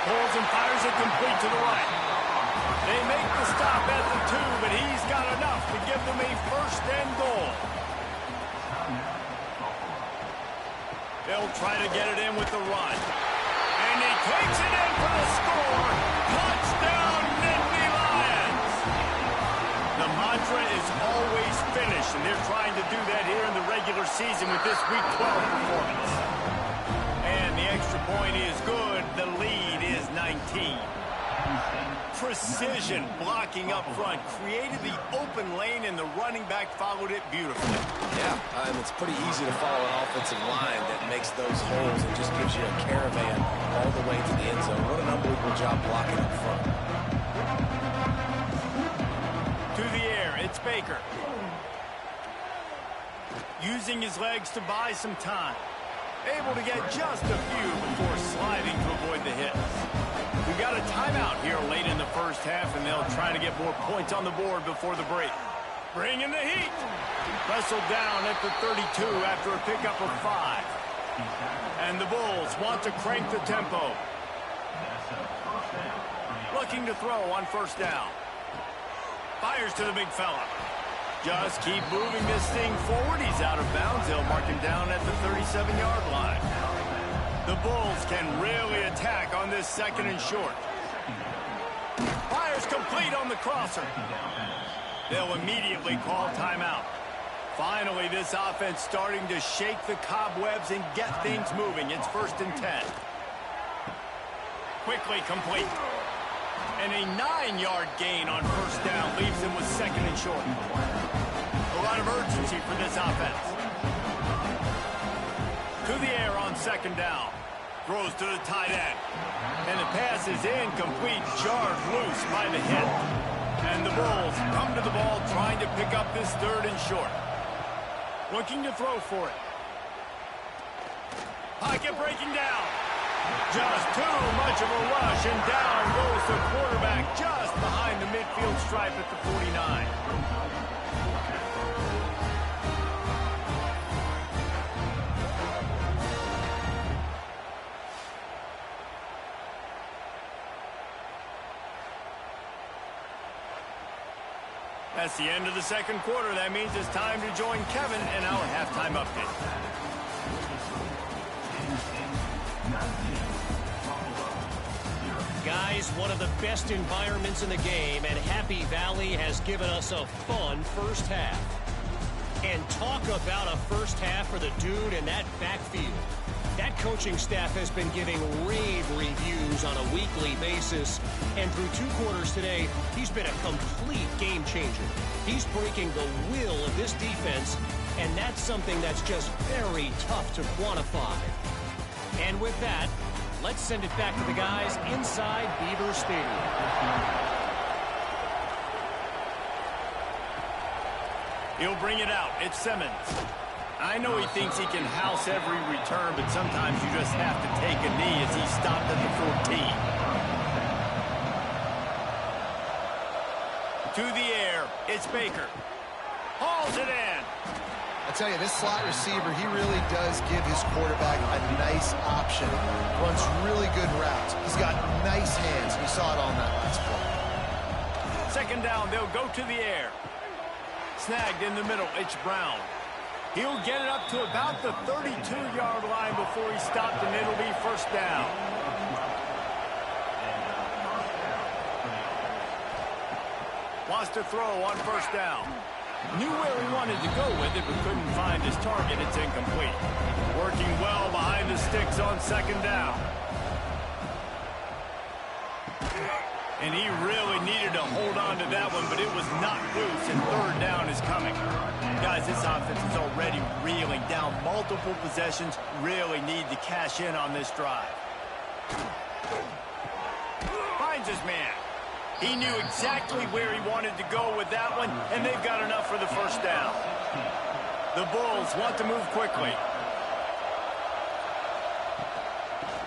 Pulls and fires it complete to the right. They make the stop at the 2, but he's got enough to give them a first and goal. They'll try to get it in with the run. And he takes it in for the score. Touchdown, Nittany Lions! The mantra is always finish, and they're trying to do that here in the regular season with this Week 12 performance. And the extra point is good. The lead is 19. Precision blocking up front created the open lane, and the running back followed it beautifully. Yeah, it's pretty easy to follow an offensive line that makes those holes and just gives you a caravan all the way to the end zone. What an unbelievable job blocking up front. To the air, it's Baker. Using his legs to buy some time. Able to get just a few before sliding to avoid the hits. We've got a timeout here late in the first half, and they'll try to get more points on the board before the break. Bringing the heat. Wrestled down at the 32 after a pickup of 5. And the Bulls want to crank the tempo. Looking to throw on first down. Fires to the big fella. Just keep moving this thing forward. He's out of bounds. They'll mark him down at the 37-yard line. The Bulls can really attack on this second and short. Fires complete on the crosser. They'll immediately call timeout. Finally, this offense starting to shake the cobwebs and get things moving. It's 1st and 10. Quickly complete. And a 9-yard gain on first down leaves them with second and short. lot of urgency for this offense. To the air on second down. Throws to the tight end. And the pass is incomplete, jarred loose by the hit. And the Bulls come to the ball trying to pick up this third and short. Looking to throw for it. Pocket breaking down. Just too much of a rush, and down goes the quarterback just behind the midfield stripe at the 49. That's the end of the second quarter. That means it's time to join Kevin in our halftime update. Guys, one of the best environments in the game, and Happy Valley has given us a fun first half. And talk about a first half for the dude in that backfield. That coaching staff has been giving rave reviews on a weekly basis, and through 2 quarters today, he's been a complete game changer. He's breaking the will of this defense, and that's something that's just very tough to quantify. And with that, let's send it back to the guys inside Beaver Stadium. He'll bring it out. It's Simmons. I know he thinks he can house every return, but sometimes you just have to take a knee as he stopped at the 14. To the air, it's Baker. Hauls it in. I tell you, this slot receiver, he really does give his quarterback a nice option. Runs really good routes. He's got nice hands. You saw it on that last play. Second down, they'll go to the air. Snagged in the middle, it's Brown. He'll get it up to about the 32-yard line before he stopped, and it'll be first down. Wants to throw on first down. Knew where he wanted to go with it, but couldn't find his target. It's incomplete. Working well behind the sticks on second down. And he really needed to hold on to that one, but it was not loose, and third down is coming. Guys, this offense is already reeling down multiple possessions. Really need to cash in on this drive. Finds his man. He knew exactly where he wanted to go with that one, and they've got enough for the first down. The Bulls want to move quickly.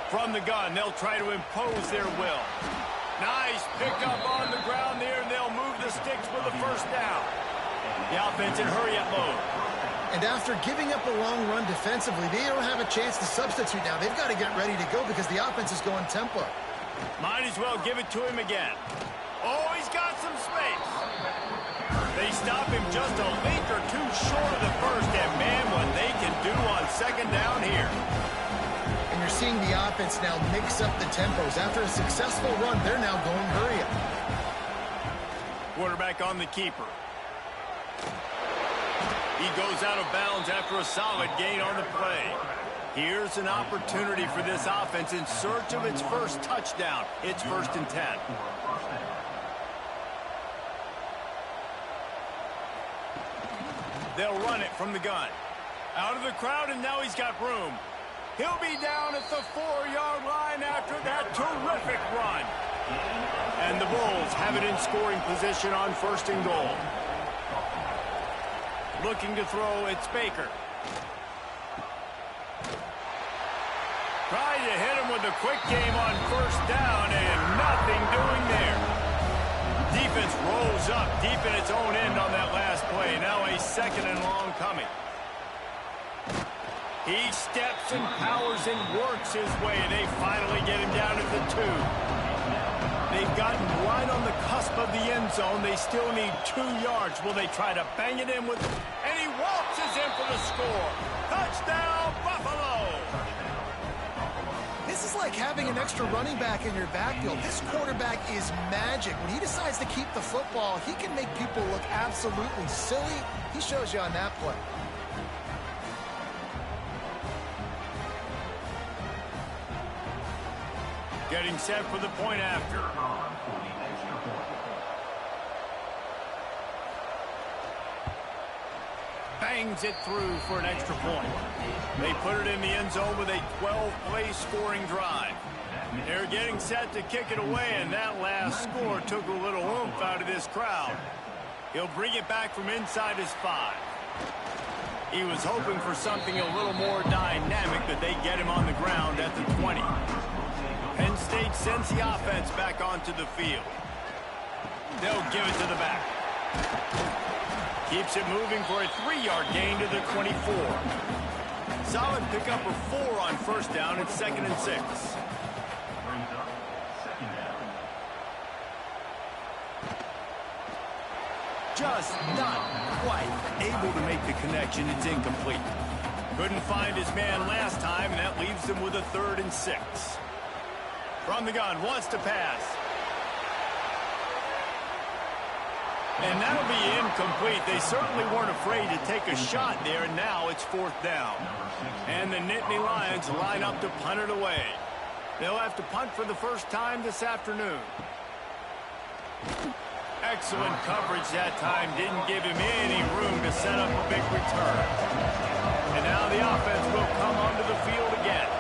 From the gun, they'll try to impose their will. Nice pickup on the ground there, and they'll move the sticks for the first down. The offense in hurry-up mode. And after giving up a long run defensively, they don't have a chance to substitute now. They've got to get ready to go because the offense is going tempo. Might as well give it to him again. Oh, he's got some space. They stop him just a link or two short of the first, and man, what they can do on second down here. And you're seeing the offense now mix up the tempos. After a successful run, they're now going hurry up. Quarterback on the keeper. He goes out of bounds after a solid gain on the play. Here's an opportunity for this offense in search of its first touchdown. It's 1st and 10. They'll run it from the gun. Out of the crowd, and now he's got room. He'll be down at the 4-yard line after that terrific run. And the Bulls have it in scoring position on 1st and goal. Looking to throw, it's Baker. Trying to hit him with a quick game on first down, and nothing doing there. Defense rolls up deep in its own end on that last play. Now a 2nd and long coming. He steps and powers and works his way, and they finally get him down at the 2. They've gotten right on the cusp of the end zone. They still need 2 yards. Will they try to bang it in with... And he waltzes in for the score. Touchdown, Buffalo! This is like having an extra running back in your backfield. This quarterback is magic. When he decides to keep the football, he can make people look absolutely silly. He shows you on that play. Getting set for the point after. bangs it through for an extra point. They put it in the end zone with a 12-play scoring drive. They're getting set to kick it away, and that last score took a little oomph out of this crowd. He'll bring it back from inside his 5. He was hoping for something a little more dynamic, but they get him on the ground at the 20. Penn State sends the offense back onto the field. They'll give it to the back. Keeps it moving for a 3-yard gain to the 24. Solid pickup of 4 on first down. It's 2nd and 6. Brings up 2nd down. Just not quite able to make the connection. It's incomplete. Couldn't find his man last time, and that leaves him with a 3rd and 6. From the gun, wants to pass. And that'll be incomplete. They certainly weren't afraid to take a shot there, and now it's 4th down. And the Nittany Lions line up to punt it away. They'll have to punt for the first time this afternoon. Excellent coverage that time. Didn't give him any room to set up a big return. And now the offense will come onto the field again.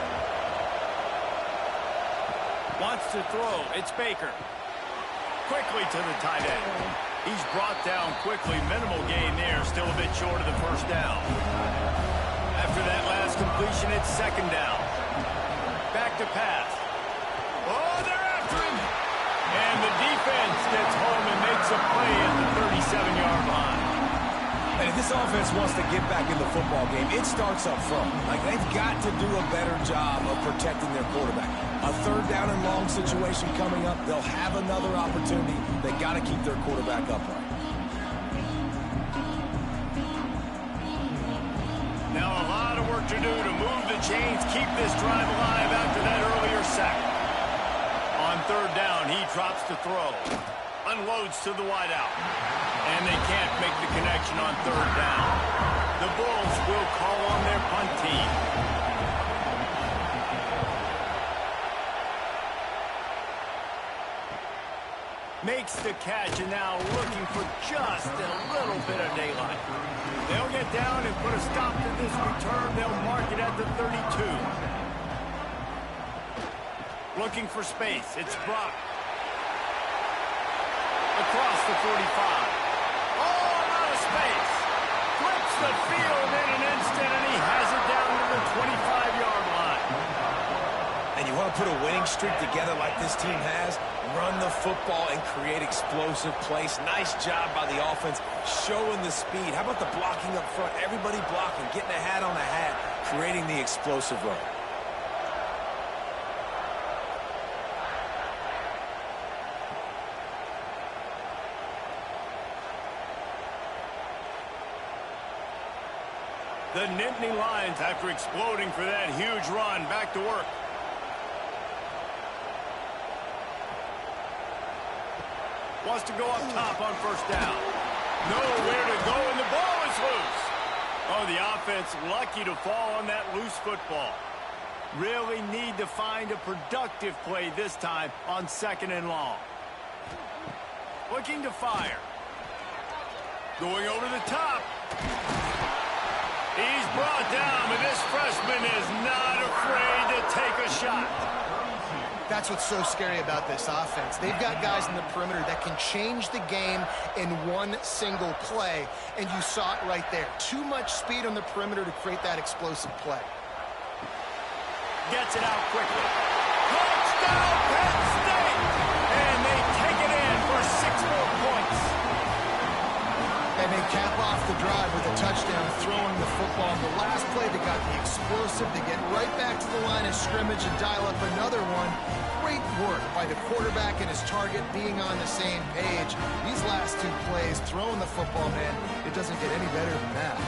Wants to throw. It's Baker. Quickly to the tight end. He's brought down quickly. Minimal gain there. Still a bit short of the first down. After that last completion, it's 2nd down. Back to pass. Oh, they're after him. And the defense gets home and makes a play at the 37-yard line. And if this offense wants to get back in the football game, it starts up front. Like, they've got to do a better job of protecting their quarterback. A 3rd down and long situation coming up. They'll have another opportunity. They got to keep their quarterback upright. Now a lot of work to do to move the chains, keep this drive alive after that earlier sack. On 3rd down, he drops the throw. Unloads to the wideout. And they can't make the connection on 3rd down. The Bulls will call on their punt team. Makes the catch, and now looking for just a little bit of daylight. They'll get down and put a stop to this return. They'll mark it at the 32. Looking for space. It's Brock. Across the 45. Oh, out of space. Flips the field in an instant, and he has it down to the 25-yard line. And you want to put a winning streak together like this team has, run the football and create explosive plays. Nice job by the offense, showing the speed. How about the blocking up front? Everybody blocking, getting a hat on a hat, creating the explosive run. The Nittany Lions, after exploding for that huge run, back to work. Wants to go up top on first down. Nowhere to go, and the ball is loose. Oh, the offense lucky to fall on that loose football. Really need to find a productive play this time on 2nd and long. Looking to fire. Going over the top. He's brought down, but this freshman is not afraid to take a shot. That's what's so scary about this offense. They've got guys in the perimeter that can change the game in one single play, and you saw it right there. Too much speed on the perimeter to create that explosive play. Gets it out quickly. Touchdown, Penn State! And they take it in for 6 more points. And they cap off the drive with a touchdown, throwing the football. On the last play, they got the explosive to get right back to the line of scrimmage and dial up another one. Great work by the quarterback and his target being on the same page. These last 2 plays, throwing the football, man, it doesn't get any better than that.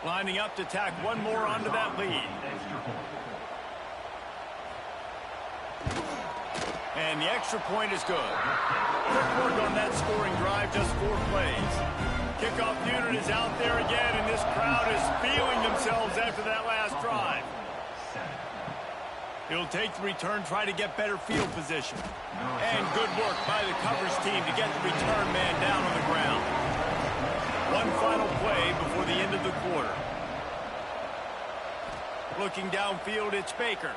Lining up to tack one more onto that lead. And the extra point is good. Quick work on that scoring drive, just 4 plays. Kickoff unit is out there again, and this crowd is feeling themselves after that last drive. He'll take the return, try to get better field position. And good work by the coverage team to get the return man down on the ground. One final play before the end of the quarter. Looking downfield, it's Baker.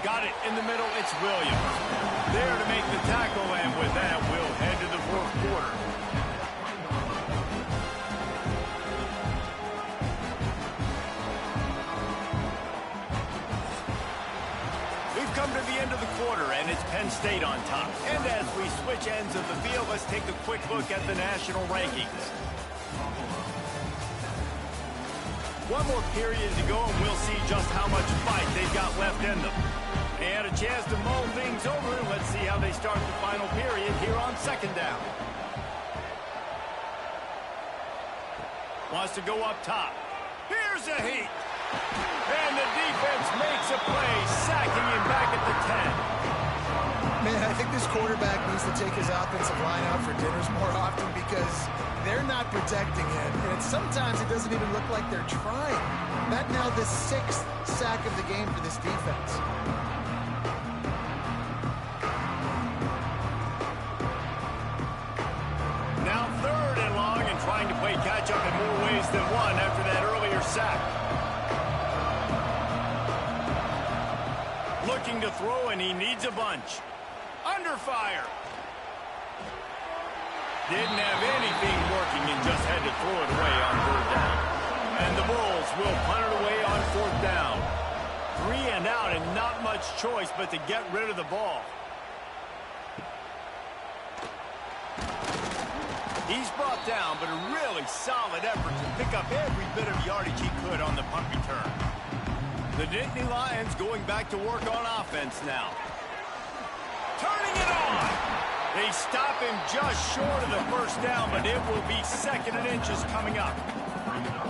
Got it in the middle, it's Williams. There to make the tackle, and with that, we'll head to the fourth quarter. We've come to the end of the quarter, and it's Penn State on top. And as we switch ends of the field, let's take a quick look at the national rankings. One more period to go, and we'll see just how much fight they've got left in them. They had a chance to mull things over, and let's see how they start the final period here on second down. Wants to go up top. Here's a heat. And the defense makes a play, sacking him back at the 10. Man, I think this quarterback needs to take his offensive line out for dinners more often because they're not protecting him. And sometimes it doesn't even look like they're trying. That now the 6th sack of the game for this defense. Now 3rd and long, and trying to play catch-up in more ways than one after that earlier sack. Looking to throw, and he needs a bunch. Under fire. Didn't have anything working and just had to throw it away on 3rd down. And the Bulls will punt it away on 4th down. 3 and out, and not much choice but to get rid of the ball. He's brought down, but a really solid effort to pick up every bit of yardage he could on the punt return. The Nittany Lions going back to work on offense now. Turning it on. They stop him just short of the 1st down, but it will be 2nd and inches coming up.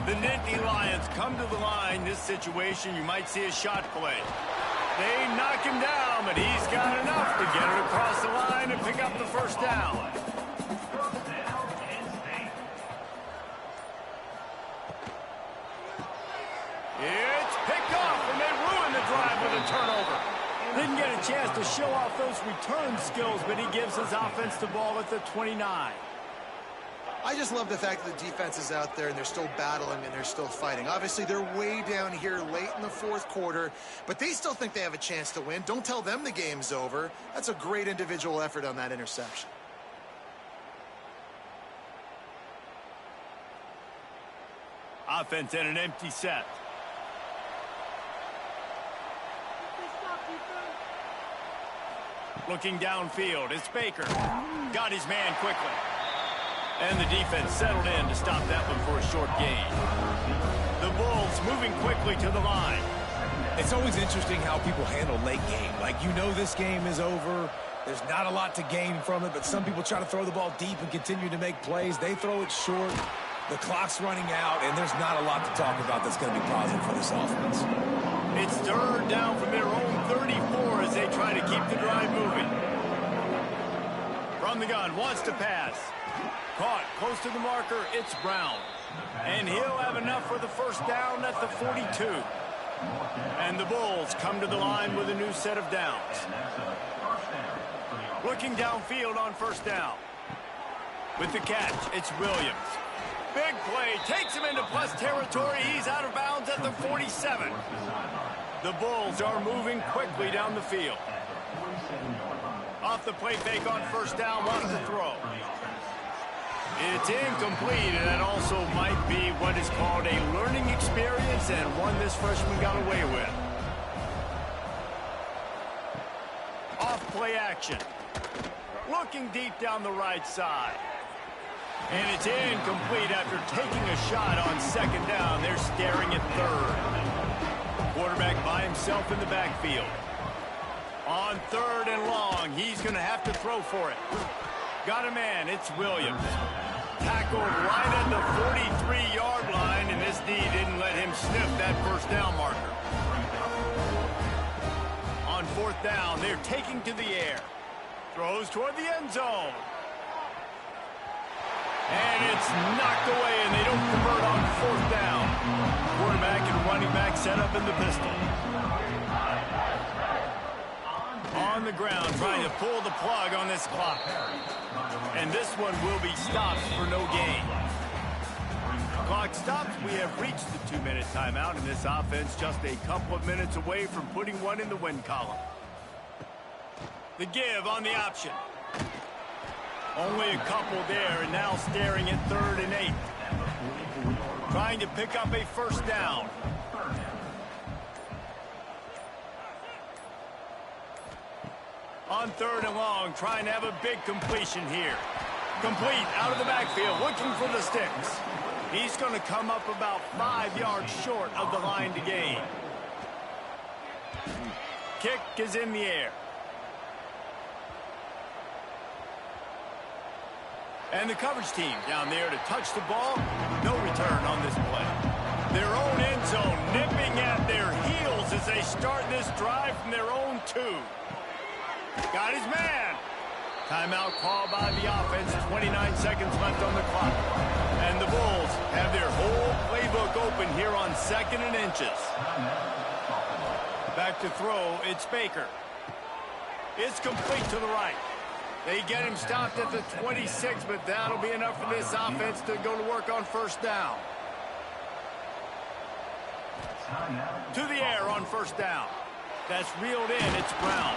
The Nittany Lions come to the line. This situation, you might see a shot play. They knock him down, but he's got enough to get it across the line and pick up the 1st down. It's picked off, and they ruin the drive with a turnover. Didn't get a chance to show off those return skills, but he gives his offense the ball at the 29. I just love the fact that the defense is out there and they're still battling and they're still fighting. Obviously, they're way down here late in the 4th quarter, but they still think they have a chance to win. Don't tell them the game's over. That's a great individual effort on that interception. Offense in an empty set. Looking downfield, it's Baker. Got his man quickly. And the defense settled in to stop that one for a short gain. The Bulls moving quickly to the line. It's always interesting how people handle late game. Like, you know this game is over. There's not a lot to gain from it, but some people try to throw the ball deep and continue to make plays. They throw it short. The clock's running out, and there's not a lot to talk about that's going to be positive for this offense. It's 3rd down from their own 34 as they try to keep the drive moving. From the gun, wants to pass. Caught close to the marker, it's Brown. And he'll have enough for the 1st down at the 42. And the Bulls come to the line with a new set of downs. Looking downfield on 1st down. With the catch, it's Williams. Big play, takes him into plus territory. He's out of bounds at the 47. The Bulls are moving quickly down the field. Off the play fake on 1st down, wants to throw. It's incomplete, and that also might be what is called a learning experience and one this freshman got away with. Off play action. Looking deep down the right side. And it's incomplete after taking a shot on 2nd down. They're staring at 3rd. Quarterback by himself in the backfield. On 3rd and long, he's going to have to throw for it. Got a man, it's Williams. Tackled right at the 43-yard line, and this D didn't let him sniff that 1st down marker. On 4th down, they're taking to the air. Throws toward the end zone. And it's knocked away, and they don't convert on 4th down. Quarterback and running back set up in the pistol. the ground trying to pull the plug on this clock. And this one will be stopped for no gain. Clock stops. We have reached the 2-minute timeout, and this offense just a couple of minutes away from putting one in the win column. The give on the option. Only a couple there, and now staring at 3rd and 8. Trying to pick up a first down. On 3rd and long, trying to have a big completion here. Complete out of the backfield, looking for the sticks. He's going to come up about 5 yards short of the line to gain. Kick is in the air. And the coverage team down there to touch the ball. No return on this play. Their own end zone nipping at their heels as they start this drive from their own 2. Got his man. Timeout called by the offense. 29 seconds left on the clock. And the Bulls have their whole playbook open here on 2nd and inches. Back to throw. It's Baker. It's complete to the right. They get him stopped at the 26, but that'll be enough for this offense to go to work on first down. To the air on first down. That's reeled in. It's Brown.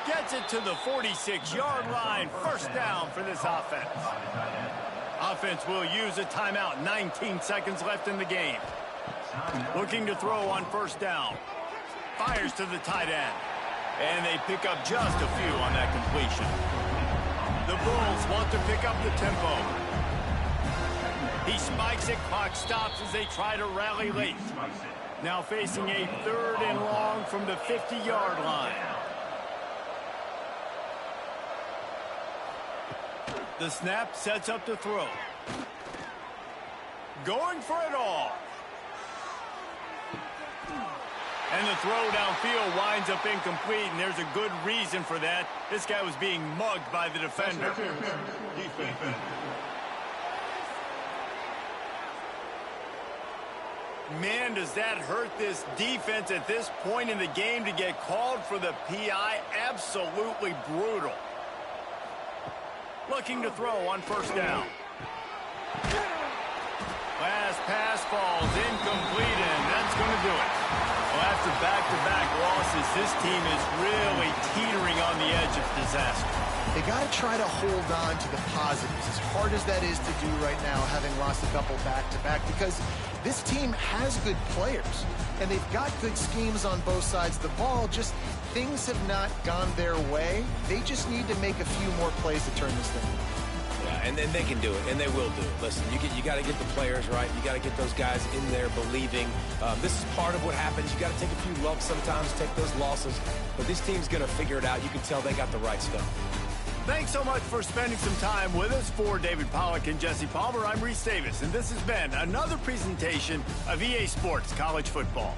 Gets it to the 46-yard line. First down for this offense. Offense will use a timeout. 19 seconds left in the game. Looking to throw on first down. Fires to the tight end. And they pick up just a few on that completion. The Bulls want to pick up the tempo. He spikes it. Clock stops as they try to rally late. Now facing a 3rd and long from the 50-yard line. The snap sets up the throw. Going for it all. And the throw downfield winds up incomplete, and there's a good reason for that. This guy was being mugged by the defender. Man, does that hurt this defense at this point in the game to get called for the PI? Absolutely brutal. Looking to throw on first down. Last pass falls incomplete, and that's going to do it. Well, after back-to-back losses, this team is really teetering on the edge of disaster. They got to try to hold on to the positives, as hard as that is to do right now, having lost a couple back-to-back, because this team has good players, and they've got good schemes on both sides of the ball. Just things have not gone their way. They just need to make a few more plays to turn this thing around. Yeah, and then they can do it, and they will do it. Listen, you got to get the players right. You got to get those guys in there believing. This is part of what happens. You got to take a few lumps sometimes, take those losses. But this team's going to figure it out. You can tell they got the right stuff. Thanks so much for spending some time with us. For David Pollack and Jesse Palmer, I'm Reese Davis, and this has been another presentation of EA Sports College Football.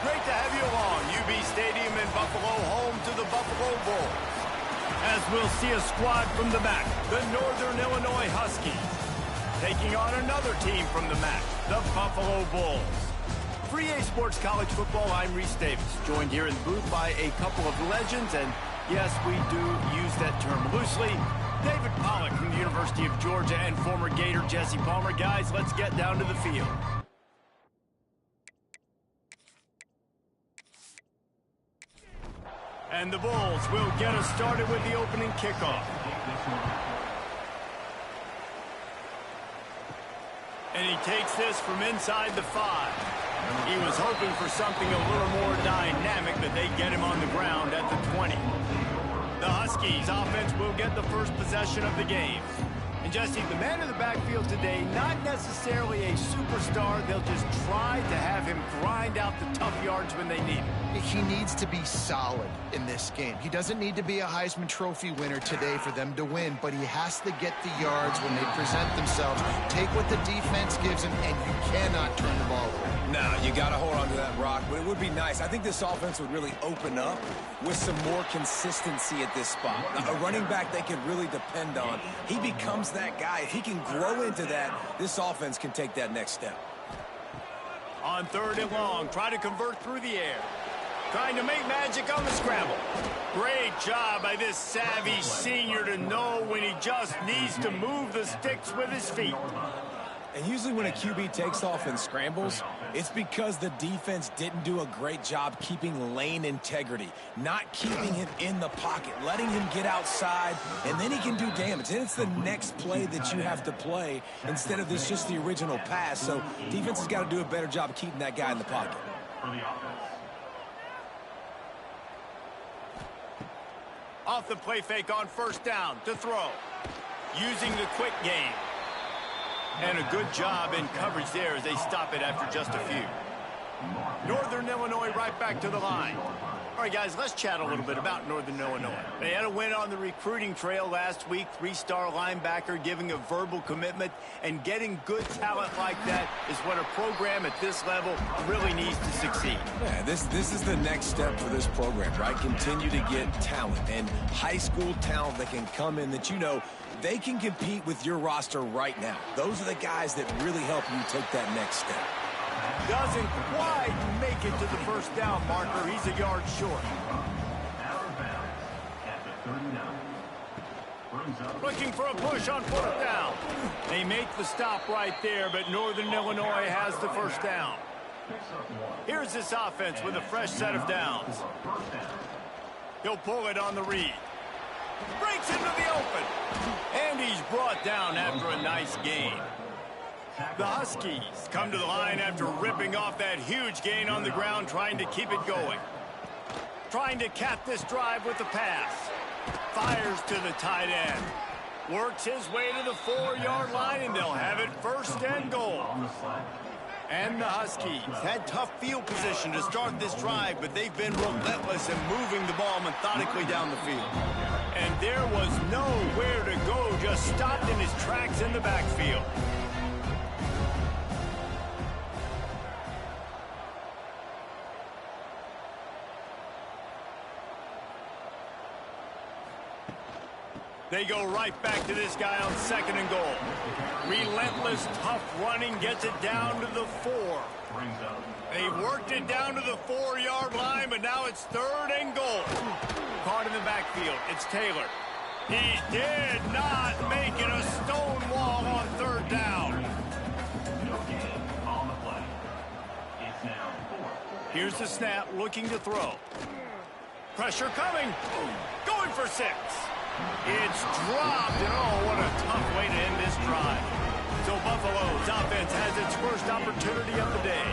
Great to have you along. UB Stadium in Buffalo, home to the Buffalo Bulls. As we'll see a squad from the MAC, the Northern Illinois Huskies, taking on another team from the MAC, the Buffalo Bulls. For EA Sports College Football, I'm Reese Davis, joined here in the booth by a couple of legends, and yes, we do use that term loosely. David Pollack from the University of Georgia and former Gator Jesse Palmer. Guys, let's get down to the field. And the Bulls will get us started with the opening kickoff. And he takes this from inside the 5. He was hoping for something a little more dynamic, but they get him on the ground at the 20. The Huskies offense will get the first possession of the game. And Jesse, the man in the backfield today, not necessarily a superstar. They'll just try to have him grind out the tough yards when they need him. He needs to be solid in this game. He doesn't need to be a Heisman Trophy winner today for them to win, but he has to get the yards when they present themselves. Take what the defense gives him, and you cannot turn the ball over. No, you got to hold on to that rock, but it would be nice. I think this offense would really open up with some more consistency at this spot. A running back they can really depend on. He becomes that guy. If he can grow into that, this offense can take that next step. On 3rd and long, try to convert through the air. Trying to make magic on the scramble. Great job by this savvy senior to know when he just needs to move the sticks with his feet. And usually when a QB takes off and scrambles, it's because the defense didn't do a great job keeping lane integrity, not keeping him in the pocket, letting him get outside, and then he can do damage. And it's the next play that you have to play instead of this just the original pass. So defense has got to do a better job keeping that guy in the pocket. Off the play fake on 1st down to throw. Using the quick game. And a good job in coverage there as they stop it after just a few. Northern Illinois right back to the line. All right, guys, let's chat a little bit about Northern Illinois. They had a win on the recruiting trail last week. 3-star linebacker giving a verbal commitment, and getting good talent like that is what a program at this level really needs to succeed. Yeah, this is the next step for this program, right? Continue to get talent and high school talent that can come in that you know they can compete with your roster right now. Those are the guys that really help you take that next step. Doesn't quite make it to the 1st down marker. He's a yard short. Looking for a push on 4th down. They make the stop right there, but Northern Illinois has the 1st down. Here's this offense with a fresh set of downs. He'll pull it on the read. Breaks into the open. And he's brought down after a nice gain. The Huskies come to the line after ripping off that huge gain on the ground, trying to keep it going. Trying to cap this drive with the pass. Fires to the tight end. Works his way to the 4-yard line, and they'll have it 1st and goal. And the Huskies had tough field position to start this drive, but they've been relentless in moving the ball methodically down the field. And there was nowhere to go, just stopped in his tracks in the backfield. They go right back to this guy on 2nd and goal. Relentless, tough running gets it down to the 4. They've worked it down to the 4-yard line, but now it's 3rd and goal. Caught in the backfield. It's Taylor. He did not make it a stone wall on 3rd down. No gain on the play. It's now 4th. Here's the snap, looking to throw. Pressure coming. Going for 6. It's dropped, and oh, what a tough way to end this drive. So Buffalo's offense has its first opportunity of the day.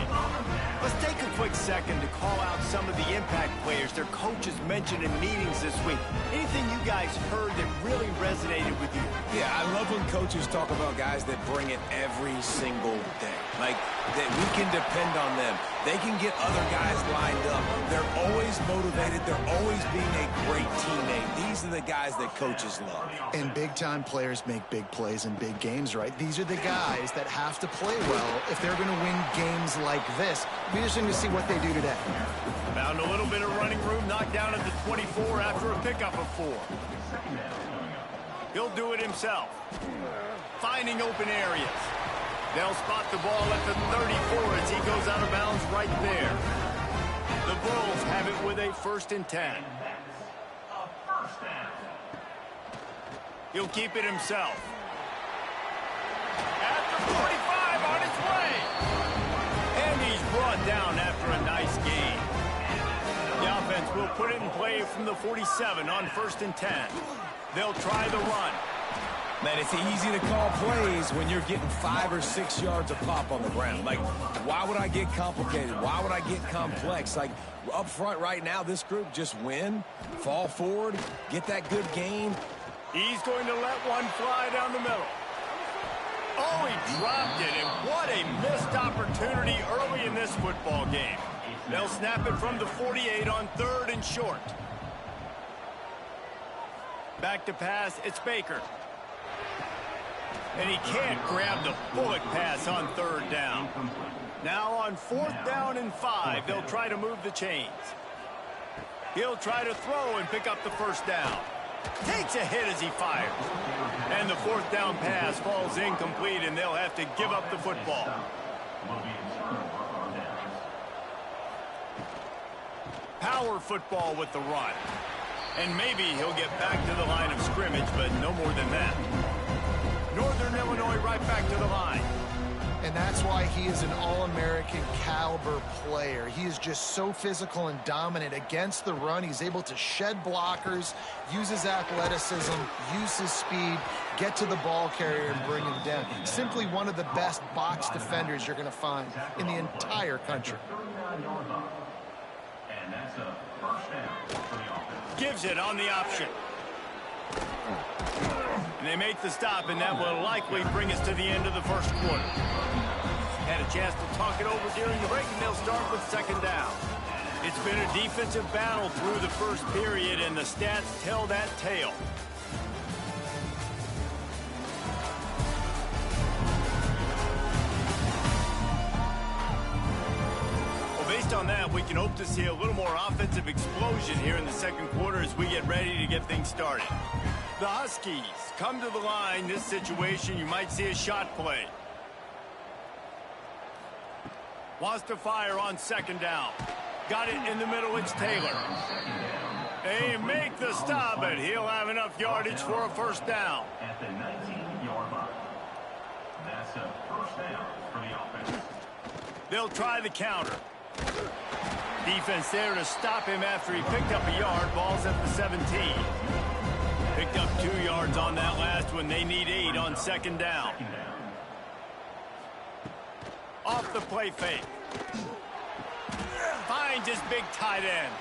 Let's take a quick second to call out some of the impact players their coaches mentioned in meetings this week. Anything you guys heard that really resonated with you? Yeah, I love when coaches talk about guys that bring it every single day. Like, that we can depend on them. They can get other guys lined up. They're always motivated. They're always being a great teammate. These are the guys that coaches love. And big-time players make big plays in big games, right? These are the guys that have to play well if they're going to win games like this. Be interesting to see what they do today. Found a little bit of running room, knocked down at the 24 after a pickup of 4. He'll do it himself. Finding open areas. They'll spot the ball at the 34 as he goes out of bounds right there. The Bulls have it with a 1st and 10. He'll keep it himself. At the 45 on his way. And he's brought down after a nice gain. The offense will put it in play from the 47 on 1st and 10. They'll try the run. Man, it's easy to call plays when you're getting 5 or 6 yards of pop on the ground. Like, why would I get complicated? Why would I get complex? Like, up front right now, this group just win, fall forward, get that good gain. He's going to let one fly down the middle. Oh, he dropped it, and what a missed opportunity early in this football game. They'll snap it from the 48 on 3rd and short. Back to pass, it's Baker. And he can't grab the bullet pass on 3rd down. Now on 4th down and 5, they'll try to move the chains. He'll try to throw and pick up the 1st down. Takes a hit as he fires. And the 4th down pass falls incomplete, and they'll have to give up the football. Power football with the run. And maybe he'll get back to the line of scrimmage, but no more than that. Northern Illinois right back to the line. And that's why he is an All-American caliber player. He is just so physical and dominant against the run. He's able to shed blockers, use his athleticism, use his speed, get to the ball carrier and bring him down. Simply one of the best box defenders you're going to find in the entire country. And that's a 1st down for the offense. Gives it on the option. And they make the stop, and that will likely bring us to the end of the 1st quarter. Had a chance to talk it over during the break, and they'll start with 2nd down. It's been a defensive battle through the 1st period, and the stats tell that tale. Based on that, we can hope to see a little more offensive explosion here in the 2nd quarter as we get ready to get things started. The Huskies come to the line. This situation, you might see a shot play. Wants to fire on 2nd down. Got it in the middle, it's Taylor. They make the stop, but he'll have enough yardage for a 1st down. At the 19-yard line. That's a 1st down for the offense. They'll try the counter. Defense there to stop him after he picked up a yard. Ball's at the 17. Picked up 2 yards on that last one. They need 8 on 2nd down. Off the play fake. Finds his big tight end.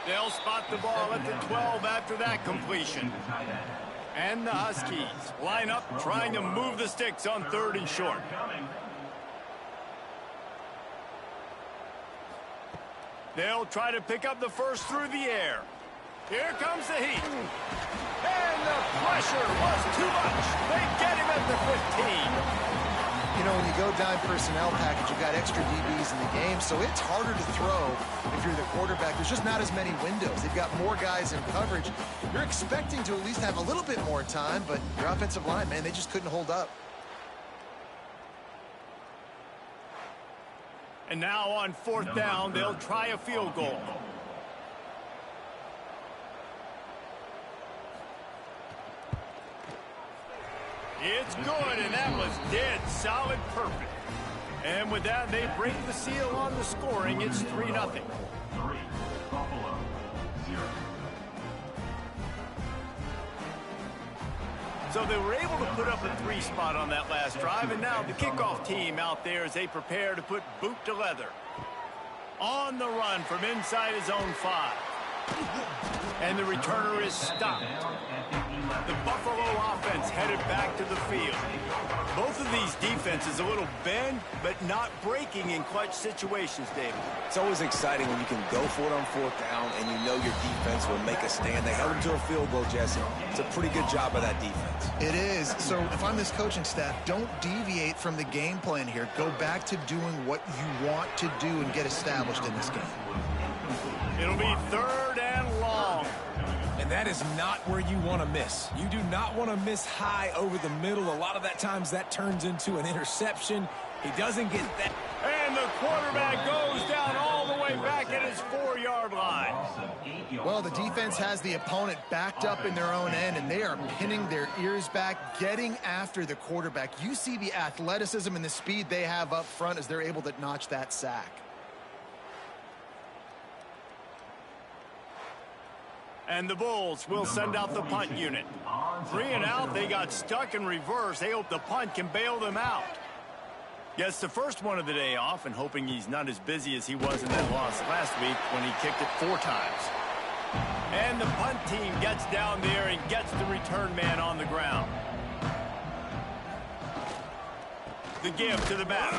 They'll spot the ball at the 12 after that completion. And the Huskies line up trying to move the sticks on 3rd and short. They'll try to pick up the first through the air. Here comes the heat. And the pressure was too much. They get him at the 15. You know, when you go dime personnel package, you've got extra DBs in the game, so it's harder to throw if you're the quarterback. There's just not as many windows. They've got more guys in coverage. You're expecting to at least have a little bit more time, but your offensive line, man, they just couldn't hold up. And now on fourth down, they'll try a field goal. It's good, and that was dead solid perfect. And with that, they break the seal on the scoring. It's 3-0. 3, Buffalo, 0. So they were able to put up a 3 spot on that last drive, and now the kickoff team out there as they prepare to put boot to leather. On the run from inside his own 5. And the returner is stopped. The Buffalo offense headed back to the field. Both of these defenses a little bend, but not breaking in clutch situations, David. It's always exciting when you can go for it on fourth down and you know your defense will make a stand. They held them to a field goal, Jesse. It's a pretty good job of that defense. It is. So if I'm this coaching staff, don't deviate from the game plan here. Go back to doing what you want to do and get established in this game. It'll be 3rd and long. And that is not where you want to miss. You do not want to miss high over the middle. A lot of that times that turns into an interception. He doesn't get that. And the quarterback goes down all the way back at his 4-yard line. Well, the defense has the opponent backed up in their own end, and they are pinning their ears back, getting after the quarterback. You see the athleticism and the speed they have up front as they're able to notch that sack. And the Bulls will send out the punt unit. 3 and out, they got stuck in reverse. They hope the punt can bail them out. Gets the first one of the day off and hoping he's not as busy as he was in that loss last week when he kicked it 4 times. And the punt team gets down there and gets the return man on the ground. The give to the back.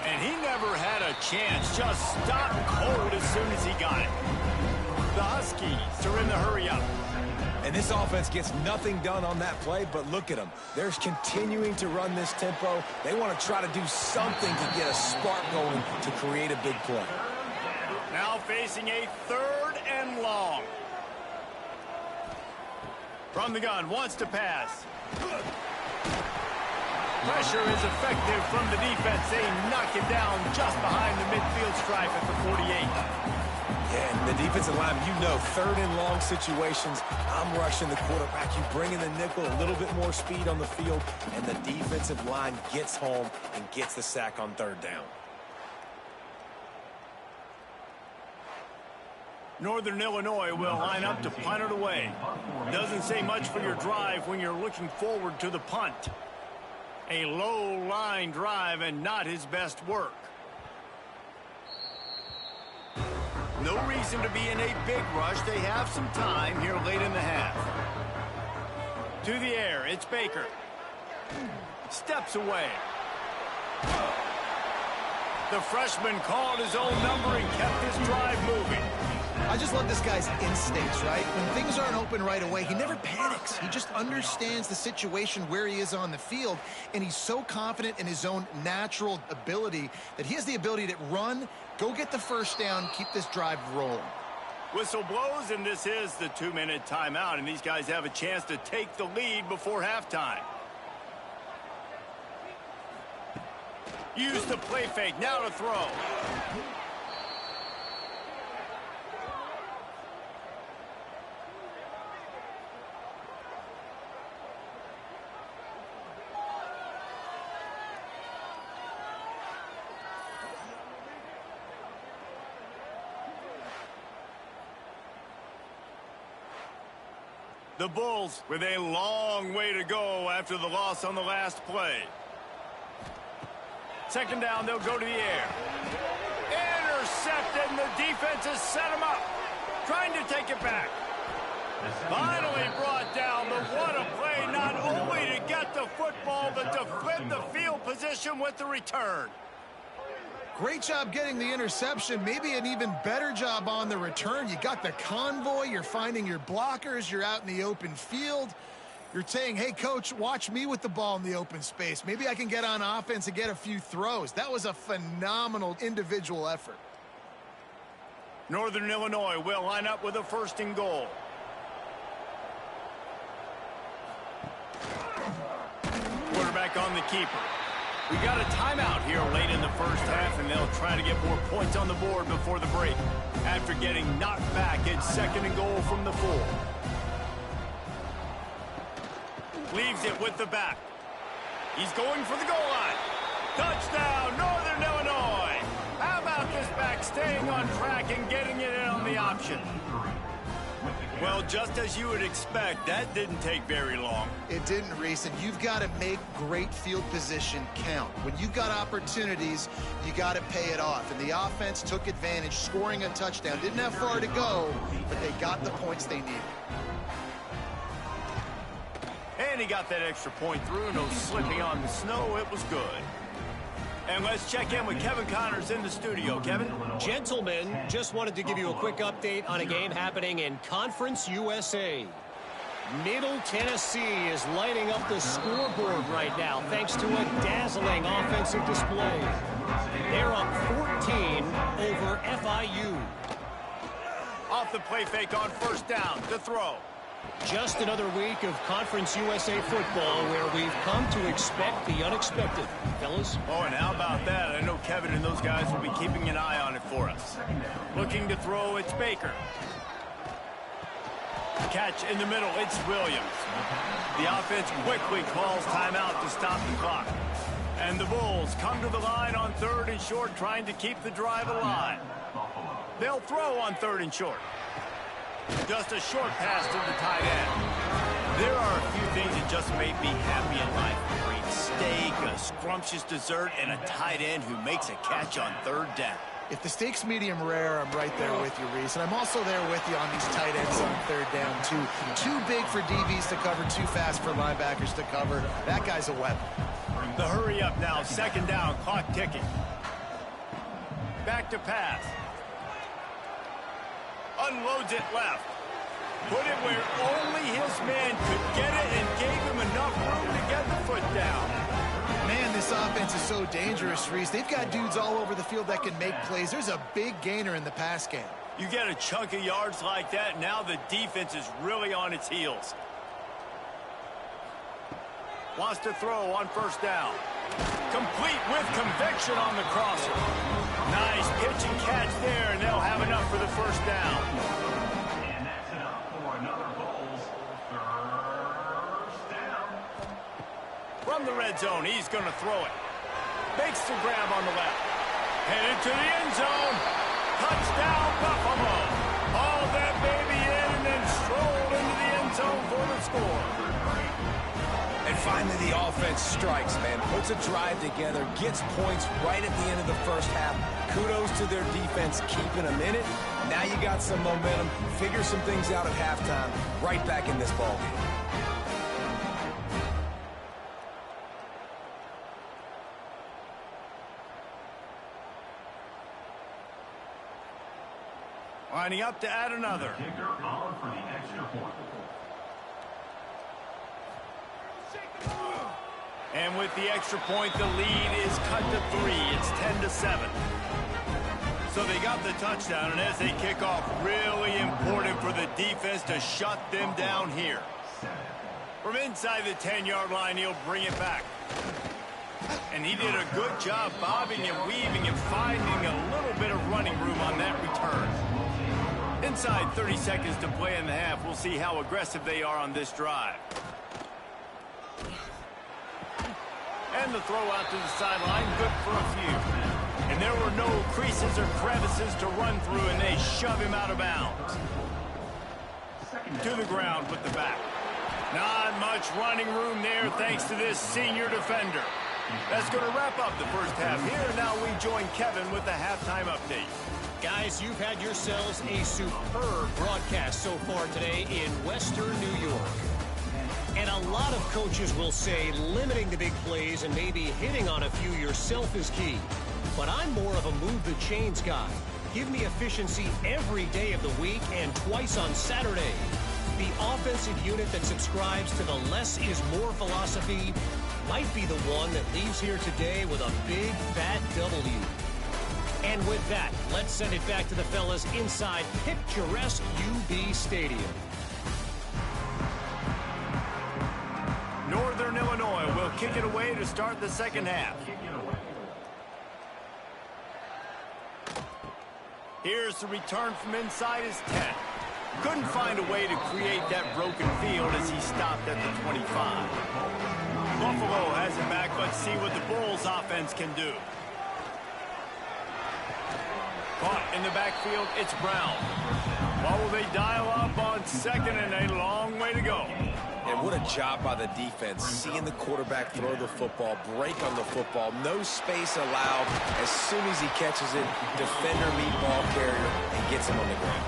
And he never had a chance. Just stopped cold as soon as he got it. The Huskies are in the hurry-up. And this offense gets nothing done on that play, but look at them. They're continuing to run this tempo. They want to try to do something to get a spark going to create a big play. Now facing a 3rd and long. From the gun, wants to pass. Pressure is effective from the defense. They knock it down just behind the midfield stripe at the 48. Yeah, and the defensive line, you know, 3rd and long situations, I'm rushing the quarterback. You bring in the nickel, a little bit more speed on the field, and the defensive line gets home and gets the sack on 3rd down. Northern Illinois will line up to punt it away. Doesn't say much for your drive when you're looking forward to the punt. A low-line drive and not his best work. No reason to be in a big rush. They have some time here late in the half. To the air, it's Baker. Steps away. The freshman called his own number and kept his drive moving. I just love this guy's instincts, right? When things aren't open right away, he never panics. He just understands the situation where he is on the field, and he's so confident in his own natural ability that he has the ability to run, go get the first down, keep this drive rolling. Whistle blows, and this is the 2-minute timeout, and these guys have a chance to take the lead before halftime. Use the play fake, now to throw. The Bulls with a long way to go after the loss on the last play. 2nd down, they'll go to the air. Intercepted, and the defense has set him up. Trying to take it back. Finally brought down, but what a play, not only to get the football, but to flip the field position with the return. Great job getting the interception. Maybe an even better job on the return. You got the convoy. You're finding your blockers. You're out in the open field. You're saying, hey, coach, watch me with the ball in the open space. Maybe I can get on offense and get a few throws. That was a phenomenal individual effort. Northern Illinois will line up with a 1st and goal. Quarterback on the keeper. We got a timeout here late in the first half, and they'll try to get more points on the board before the break after getting knocked back. It's 2nd and goal from the 4. Leaves it with the back. He's going for the goal line. Touchdown, Northern Illinois. How about this back staying on track and getting it in on the option? Well, just as you would expect, that didn't take very long. It didn't, Reese, and you've got to make great field position count. When you've got opportunities, you got to pay it off. And the offense took advantage, scoring a touchdown. Didn't have far to go, but they got the points they needed. And he got that extra point through. No slipping on the snow. It was good. And let's check in with Kevin Connors in the studio. Kevin? Gentlemen, just wanted to give you a quick update on a game happening in Conference USA. Middle Tennessee is lighting up the scoreboard right now thanks to a dazzling offensive display. They're up 14 over FIU. Off the play fake on 1st down. The throw. Just another week of Conference USA football where we've come to expect the unexpected. Fellas? Oh, and how about that? I know Kevin and those guys will be keeping an eye on it for us. Looking to throw, it's Baker. Catch in the middle, it's Williams. The offense quickly calls timeout to stop the clock. And the Bulls come to the line on 3rd and short, trying to keep the drive alive. They'll throw on 3rd and short. Just a short pass to the tight end. There are a few things that just make me happy in life. A great steak, a scrumptious dessert, and a tight end who makes a catch on 3rd down. If the steak's medium rare, I'm right there with you, Reese. And I'm also there with you on these tight ends on 3rd down, too. Too big for DBs to cover, too fast for linebackers to cover. That guy's a weapon. The hurry up now, 2nd down, clock ticking. Back to pass. Unloads it left. Put it where only his man could get it and gave him enough room to get the foot down. Man, this offense is so dangerous, Reese. They've got dudes all over the field that can make plays. There's a big gainer in the pass game. You get a chunk of yards like that, now the defense is really on its heels. Wants to throw on 1st down. Complete with conviction on the crosser. Nice pitch and catch there, and they'll have enough for the 1st down. And that's enough for another Bulls 1st down. From the red zone, he's going to throw it. Makes the grab on the left. Headed to the end zone. Touchdown, Buffalo. Hauled that baby in and then strolled into the end zone for the score. And finally, the offense strikes, man. Puts a drive together, gets points right at the end of the first half. Kudos to their defense keeping them in it. Now you got some momentum. Figure some things out at halftime. Right back in this ballgame. Lining up to add another. Kicker on for the extra point. And with the extra point, the lead is cut to 3. It's 10-7. So they got the touchdown, and as they kick off, really important for the defense to shut them down here. From inside the 10-yard line, he'll bring it back. And he did a good job bobbing and weaving and finding a little bit of running room on that return. Inside 30 seconds to play in the half. We'll see how aggressive they are on this drive. And the throw out to the sideline, good for a few. And there were no creases or crevices to run through, and they shove him out of bounds. To the ground with the back. Not much running room there thanks to this senior defender. That's going to wrap up the first half here. Now we join Kevin with the halftime update. Guys, you've had yourselves a superb broadcast so far today in Western New York. And a lot of coaches will say limiting the big plays and maybe hitting on a few yourself is key. But I'm more of a move the chains guy. Give me efficiency every day of the week and twice on Saturday. The offensive unit that subscribes to the less is more philosophy might be the one that leaves here today with a big, fat W. And with that, let's send it back to the fellas inside picturesque UB Stadium. Northern Illinois will kick it away to start the second half. Here's the return from inside his 10. Couldn't find a way to create that broken field as he stopped at the 25. Buffalo has it back. Let's see what the Bulls offense can do. Caught in the backfield, it's Brown. What will they dial up on second, and a long way to go. And what a job by the defense, seeing the quarterback throw the football, break on the football, no space allowed. As soon as he catches it, defender meet ball carrier and gets him on the ground.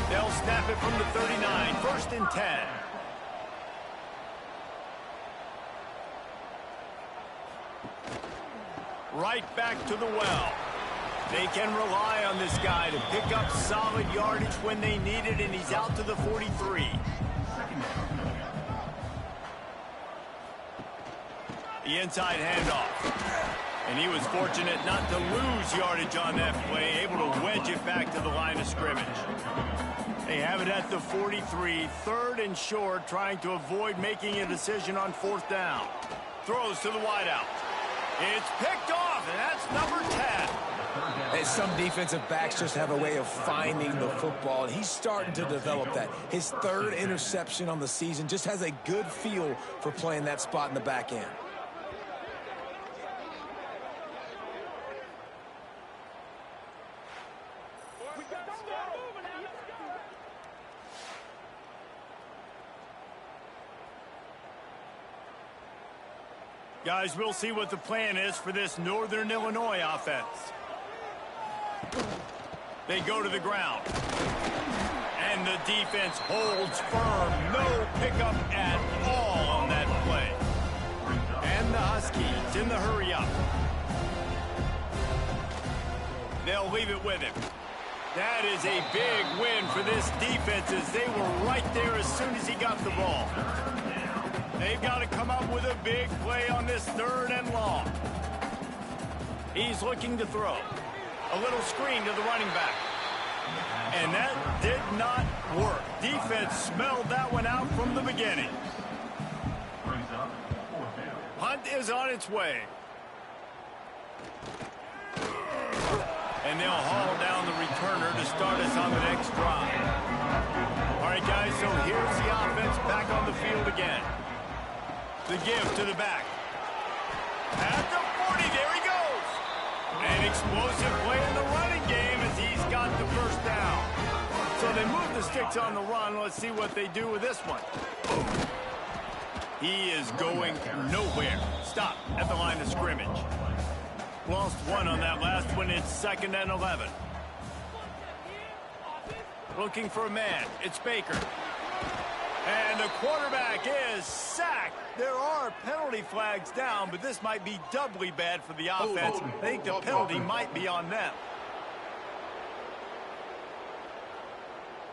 They'll snap it from the 39, 1st and 10. Right back to the well. They can rely on this guy to pick up solid yardage when they need it, and he's out to the 43. The inside handoff. And he was fortunate not to lose yardage on that play, able to wedge it back to the line of scrimmage. They have it at the 43, 3rd and short, trying to avoid making a decision on 4th down. Throws to the wideout. It's picked off, and that's number 10. And some defensive backs just have a way of finding the football, and he's starting to develop that. His 3rd interception on the season, just has a good feel for playing that spot in the back end. Guys, we'll see what the plan is for this Northern Illinois offense. They go to the ground. And the defense holds firm. No pickup at all on that play. And the Huskies in the hurry up. They'll leave it with him. That is a big win for this defense as they were right there as soon as he got the ball. They've got to come up with a big play on this 3rd and long. He's looking to throw. A little screen to the running back. And that did not work. Defense smelled that one out from the beginning. Punt is on its way. And they'll haul down the returner to start us on the next drive. All right, guys, so here's the offense back on the field again. The give to the back. At the 40, there he goes. An explosive play in the running game as he's got the 1st down. So they move the sticks on the run. Let's see what they do with this one. He is going nowhere. Stop at the line of scrimmage. Lost one on that last one. It's 2nd and 11. Looking for a man. It's Baker. And the quarterback is sacked. There are penalty flags down, but this might be doubly bad for the offense. I think the penalty might be on them.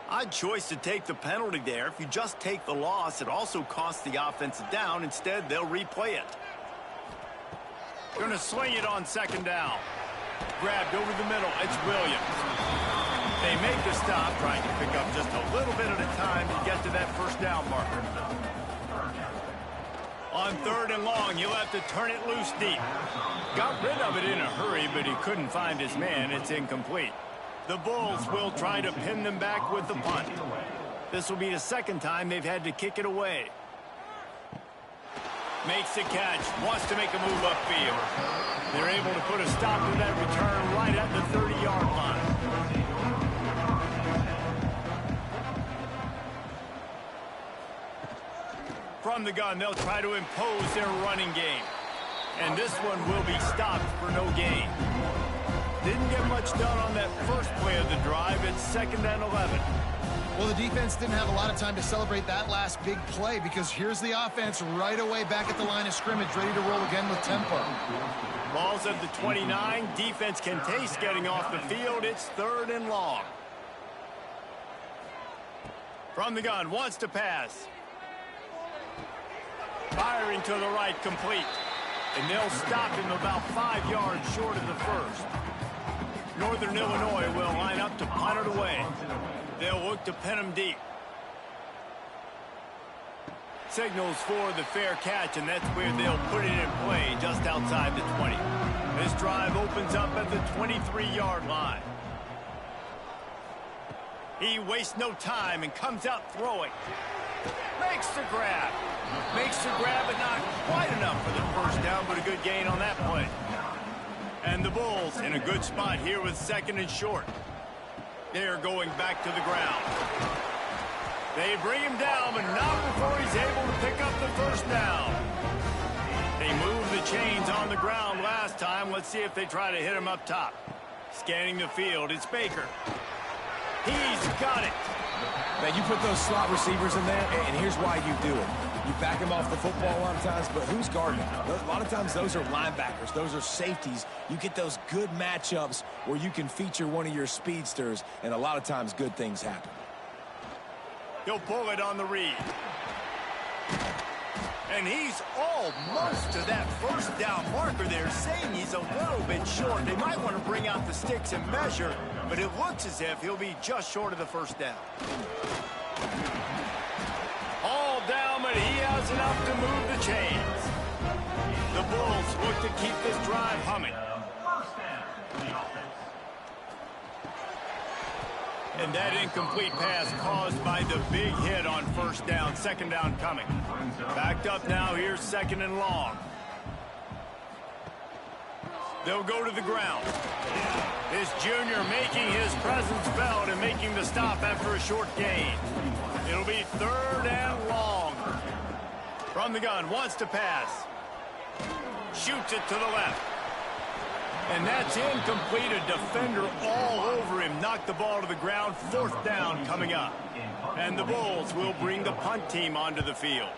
Odd choice to take the penalty there. If you just take the loss, it also costs the offense a down. Instead, they'll replay it. Going to sling it on 2nd down. Grabbed over the middle. It's Williams. They make the stop, trying to pick up just a little bit at a time to get to that 1st down marker. On 3rd and long, he'll have to turn it loose deep. Got rid of it in a hurry, but he couldn't find his man. It's incomplete. The Bulls will try to pin them back with the punt. This will be the 2nd time they've had to kick it away. Makes the catch, wants to make a move upfield. They're able to put a stop to that return right at the 30-yard line. From the gun, they'll try to impose their running game. And this one will be stopped for no gain. Didn't get much done on that first play of the drive. It's 2nd and 11. Well, the defense didn't have a lot of time to celebrate that last big play because here's the offense right away back at the line of scrimmage, ready to roll again with tempo. Ball's at the 29. Defense can taste getting off the field. It's 3rd and long. From the gun, wants to pass. Firing to the right, complete. And they'll stop him about 5 yards short of the first. Northern Illinois will line up to punt it away. They'll look to pin him deep. Signals for the fair catch, and that's where they'll put it in play just outside the 20. This drive opens up at the 23-yard line. He wastes no time and comes out throwing. Makes the grab. Makes the grab, but not quite enough for the first down, but a good gain on that play. And the Bulls in a good spot here with 2nd and short. They're going back to the ground. They bring him down, but not before he's able to pick up the first down. They moved the chains on the ground last time. Let's see if they try to hit him up top. Scanning the field, it's Baker. He's got it. Now, you put those slot receivers in there, and here's why you do it. You back him off the football a lot of times, but who's guarding him? A lot of times those are linebackers. Those are safeties. You get those good matchups where you can feature one of your speedsters, and a lot of times good things happen. He'll pull it on the read. And he's almost to that first down marker there, saying he's a little bit short. They might want to bring out the sticks and measure, but it looks as if he'll be just short of the first down. All down, but he has enough to move the chains. The Bulls look to keep this drive humming. First down for the offense. And that incomplete pass caused by the big hit on first down. 2nd down coming. Backed up now. Here's 2nd and long. They'll go to the ground. This junior making his presence felt and making the stop after a short gain. It'll be 3rd and long. From the gun, wants to pass. Shoots it to the left. And that's incomplete. A defender all over him. Knocked the ball to the ground. 4th down coming up. And the Bulls will bring the punt team onto the field.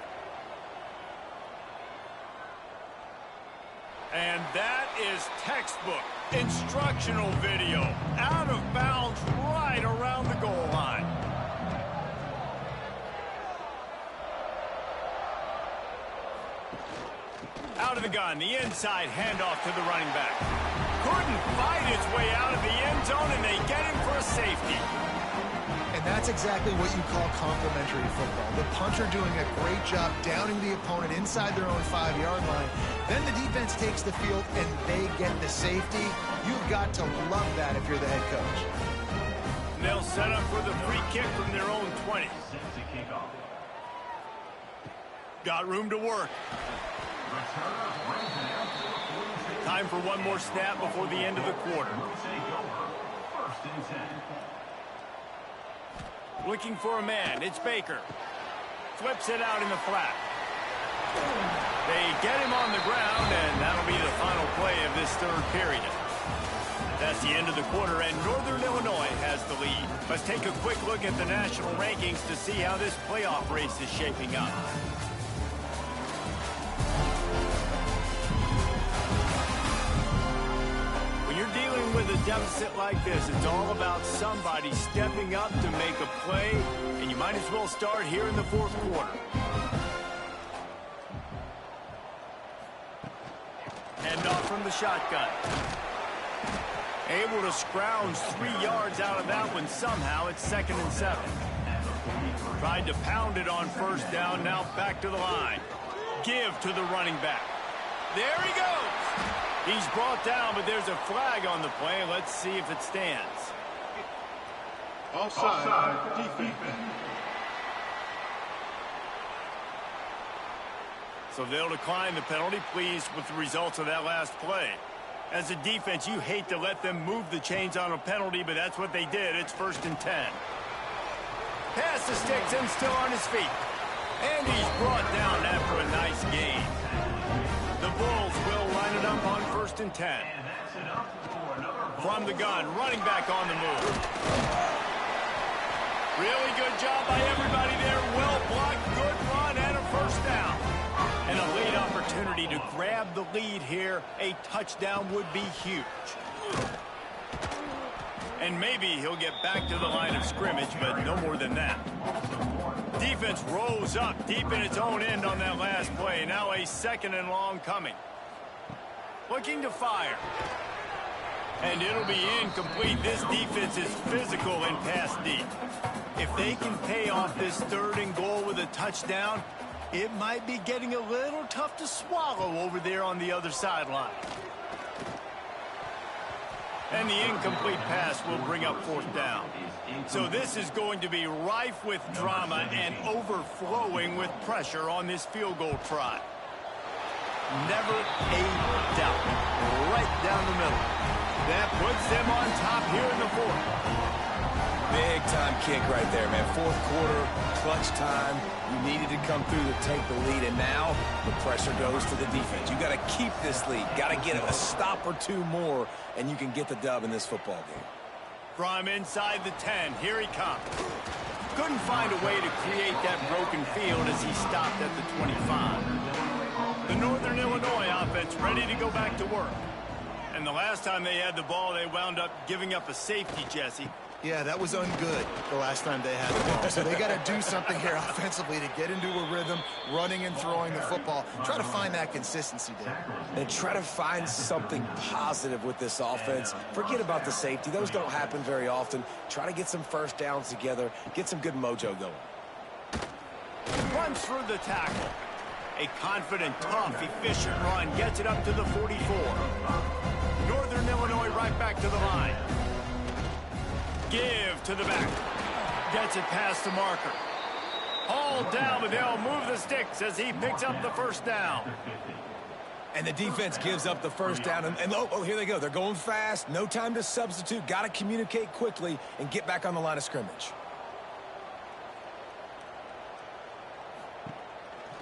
And that is textbook instructional video. Out of bounds right around the goal line. Out of the gun, the inside handoff to the running back. Couldn't fight his way out of the end zone, and they get him for a safety. And that's exactly what you call complementary football. The punter doing a great job downing the opponent inside their own 5-yard line. Then the defense takes the field, and they get the safety. You've got to love that if you're the head coach. And they'll set up for the free kick from their own 20. Got room to work. Time for one more snap before the end of the quarter. Looking for a man. It's Baker. Flips it out in the flat. They get him on the ground, and that'll be the final play of this 3rd period. That's the end of the quarter, and Northern Illinois has the lead. Let's take a quick look at the national rankings to see how this playoff race is shaping up. Dealing with a deficit like this, it's all about somebody stepping up to make a play, and you might as well start here in the 4th quarter. Hand off from the shotgun. Able to scrounge 3 yards out of that one somehow. It's 2nd and 7. Tried to pound it on first down, now back to the line. Give to the running back. There he goes! He's brought down, but there's a flag on the play. Let's see if it stands. Offside. Defense. So they'll decline the penalty, pleased with the results of that last play. As a defense, you hate to let them move the chains on a penalty, but that's what they did. It's 1st and 10. Pass the sticks and still on his feet. And he's brought down after a nice gain. The Bulls will line it up on 1st and 10. From the gun, running back on the move. Really good job by everybody there. Well blocked, good run, and a first down. And a late opportunity to grab the lead here. A touchdown would be huge. And maybe he'll get back to the line of scrimmage, but no more than that. Defense rose up deep in its own end on that last play. Now a 2nd and long coming. Looking to fire. And it'll be incomplete. This defense is physical and pass deep. If they can pay off this 3rd and goal with a touchdown, it might be getting a little tough to swallow over there on the other sideline. And the incomplete pass will bring up 4th down. So this is going to be rife with drama and overflowing with pressure on this field goal try. Never a doubt. Right down the middle. That puts them on top here in the 4th. Big-time kick right there, man. 4th quarter, clutch time. You needed to come through to take the lead, and now the pressure goes to the defense. You got to keep this lead. Got to get a stop or 2 more, and you can get the dub in this football game. From inside the 10, here he comes. Couldn't find a way to create that broken field as he stopped at the 25. The Northern Illinois offense ready to go back to work. And the last time they had the ball, they wound up giving up a safety, Jesse. Yeah, that was ungood the last time they had the ball. So they got to do something here offensively to get into a rhythm, running and throwing the football. Try to find that consistency there. And try to find something positive with this offense. Forget about the safety. Those don't happen very often. Try to get some first downs together, get some good mojo going. Runs through the tackle. A confident, tough, efficient run gets it up to the 44. Northern Illinois right back to the line. Give to the back. Gets it past the marker. Hauled down, but they'll move the sticks as he picks up the first down. And the defense gives up the first down. And here they go. They're going fast. No time to substitute. Got to communicate quickly and get back on the line of scrimmage.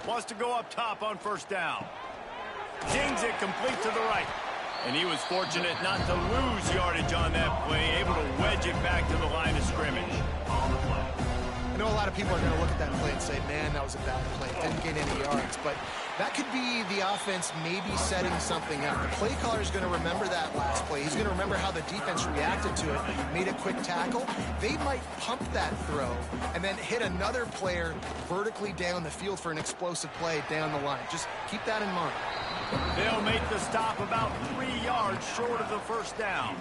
Wants to go up top on first down. Dings it complete to the right. And he was fortunate not to lose yardage on that play, able to wedge it back to the line of scrimmage. I know a lot of people are going to look at that play and say, man, that was a bad play. Didn't get any yards. But that could be the offense maybe setting something up. The play caller is going to remember that last play. He's going to remember how the defense reacted to it, made a quick tackle. They might pump that throw and then hit another player vertically down the field for an explosive play down the line. Just keep that in mind. They'll make the stop about 3 yards short of the first down.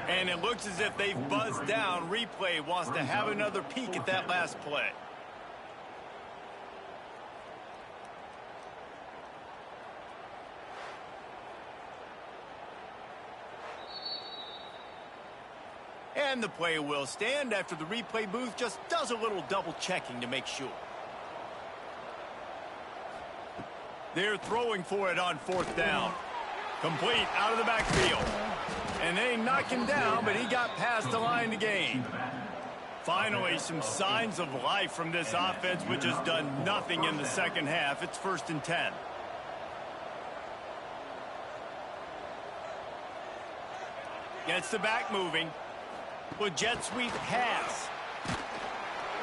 And it looks as if they've buzzed down. Replay wants to have another peek at that last play. And the play will stand after the replay booth just does a little double checking to make sure. They're throwing for it on fourth down. Complete out of the backfield. And they knock him down, but he got past the line to gain. Finally, some signs of life from this offense, which has done nothing in the second half. It's 1st and 10. Gets the back moving. With jet sweep pass.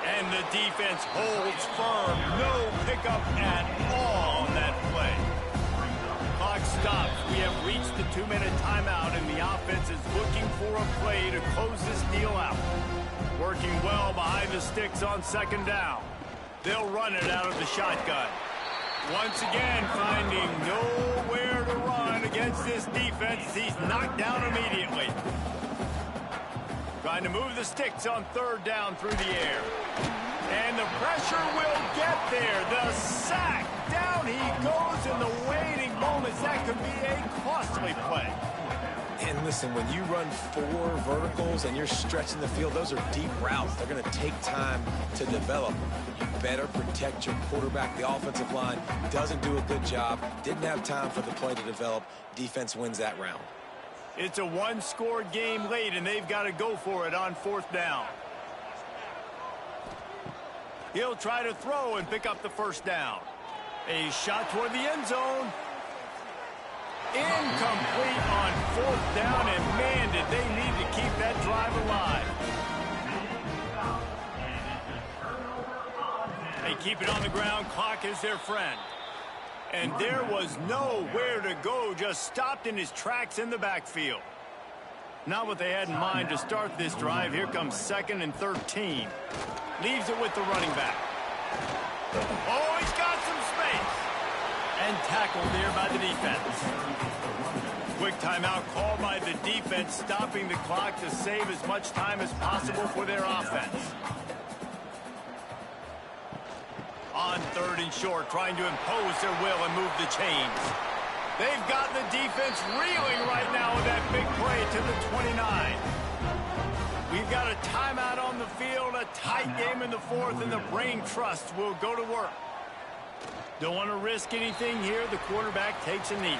And the defense holds firm. No pickup at all on that play. Clock stops. We have reached the 2-minute timeout, and the offense is looking for a play to close this deal out. Working well behind the sticks on 2nd down. They'll run it out of the shotgun. Once again, finding nowhere to run against this defense. He's knocked down immediately. Trying to move the sticks on 3rd down through the air. And the pressure will get there. The sack. Down he goes in the waiting moments. That could be a costly play. And listen, when you run 4 verticals and you're stretching the field, those are deep routes. They're going to take time to develop. You better protect your quarterback. The offensive line doesn't do a good job. Didn't have time for the play to develop. Defense wins that round. It's a 1-score game late, and they've got to go for it on 4th down. He'll try to throw and pick up the 1st down. A shot toward the end zone. Incomplete on 4th down, and man, did they need to keep that drive alive. They keep it on the ground. Clock is their friend. And there was nowhere to go, just stopped in his tracks in the backfield. Not what they had in mind to start this drive. Here comes 2nd and 13. Leaves it with the running back. Oh, he's got some space. And tackled there by the defense. Quick timeout called by the defense, stopping the clock to save as much time as possible for their offense. On 3rd and short, trying to impose their will and move the chains. They've got the defense reeling right now with that big play to the 29. We've got a timeout on the field, a tight game in the 4th, and the brain trust will go to work. Don't want to risk anything here. The quarterback takes a knee.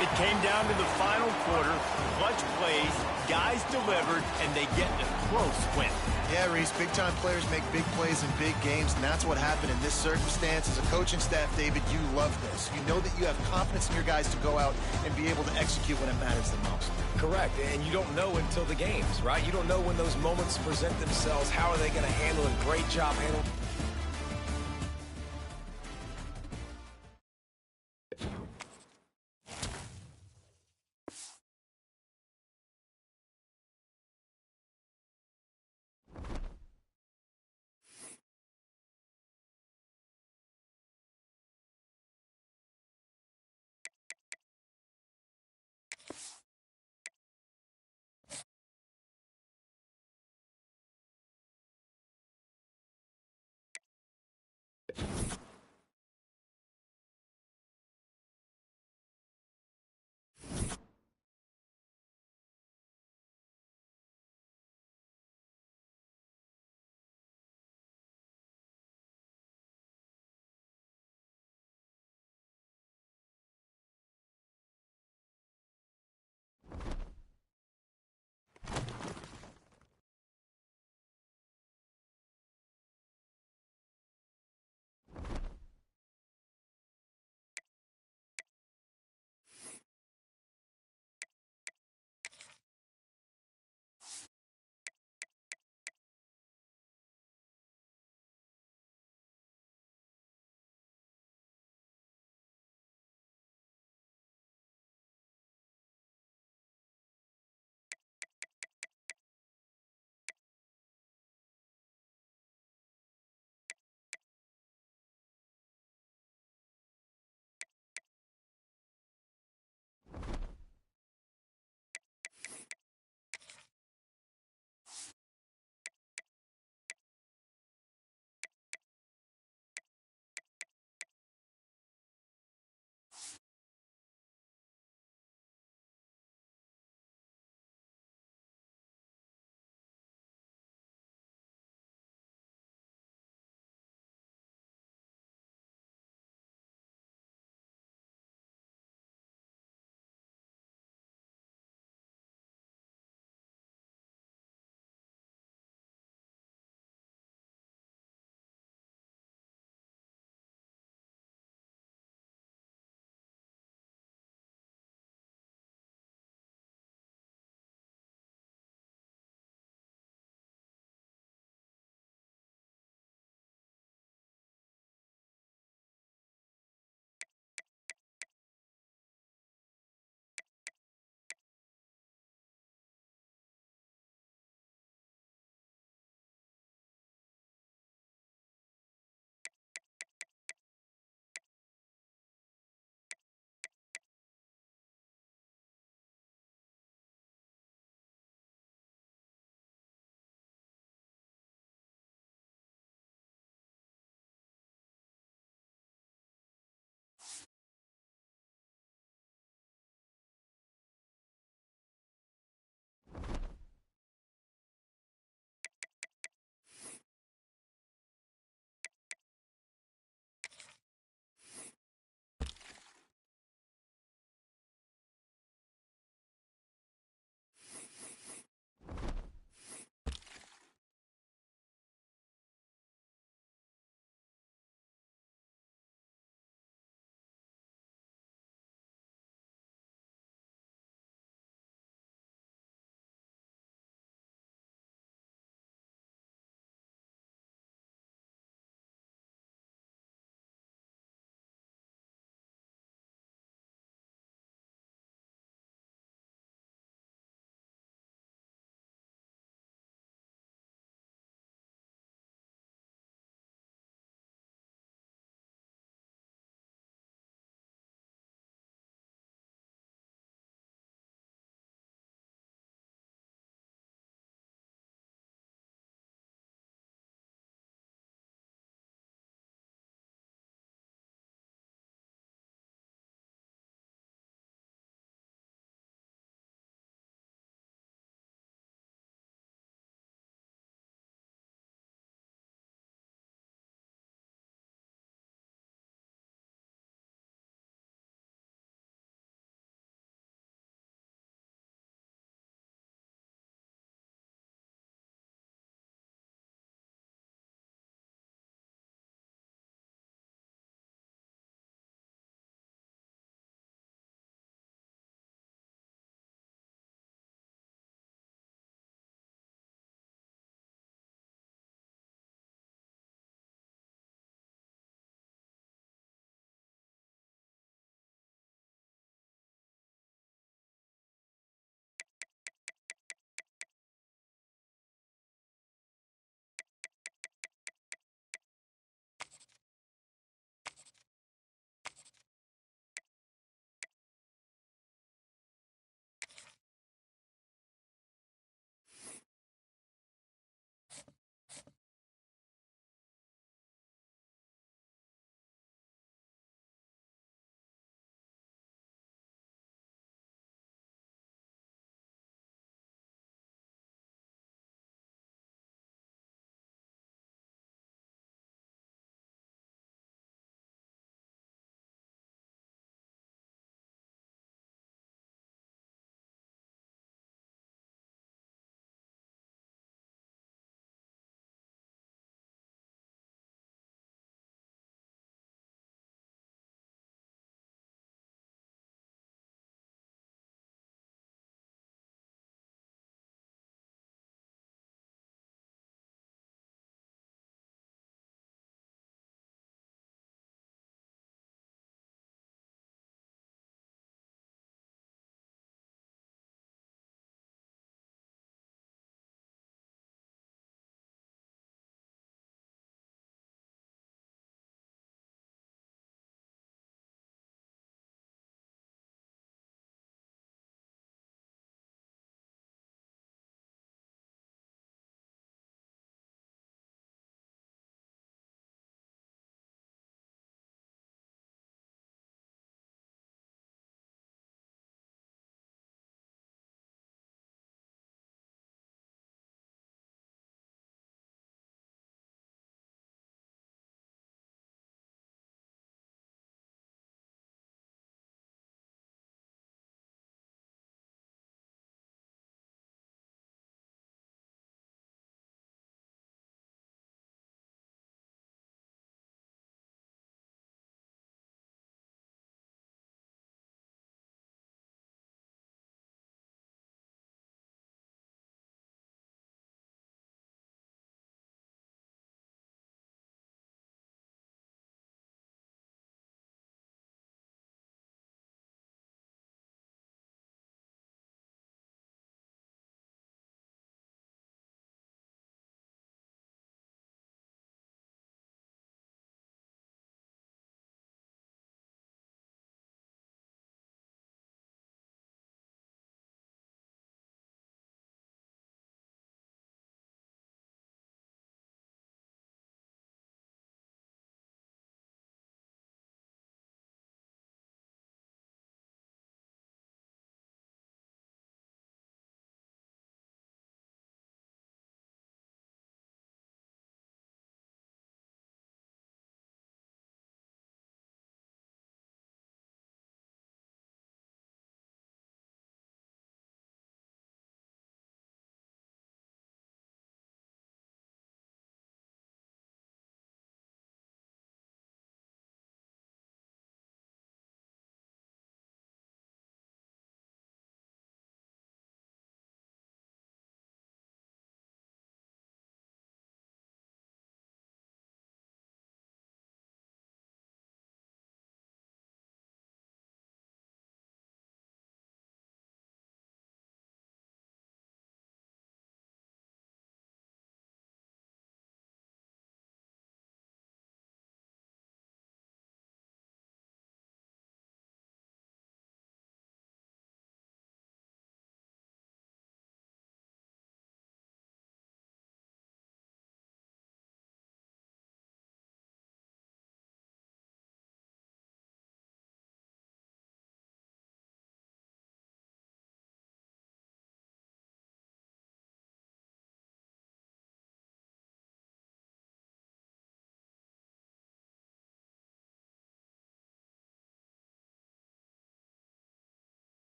It came down to the final quarter. Clutch plays, guys delivered, and they get a close win. Yeah, Reese, big-time players make big plays in big games, and that's what happened in this circumstance. As a coaching staff, David, you love this. You know that you have confidence in your guys to go out and be able to execute when it matters the most. Correct, and you don't know until the games, right? You don't know when those moments present themselves. How are they going to handle it? Great job handling.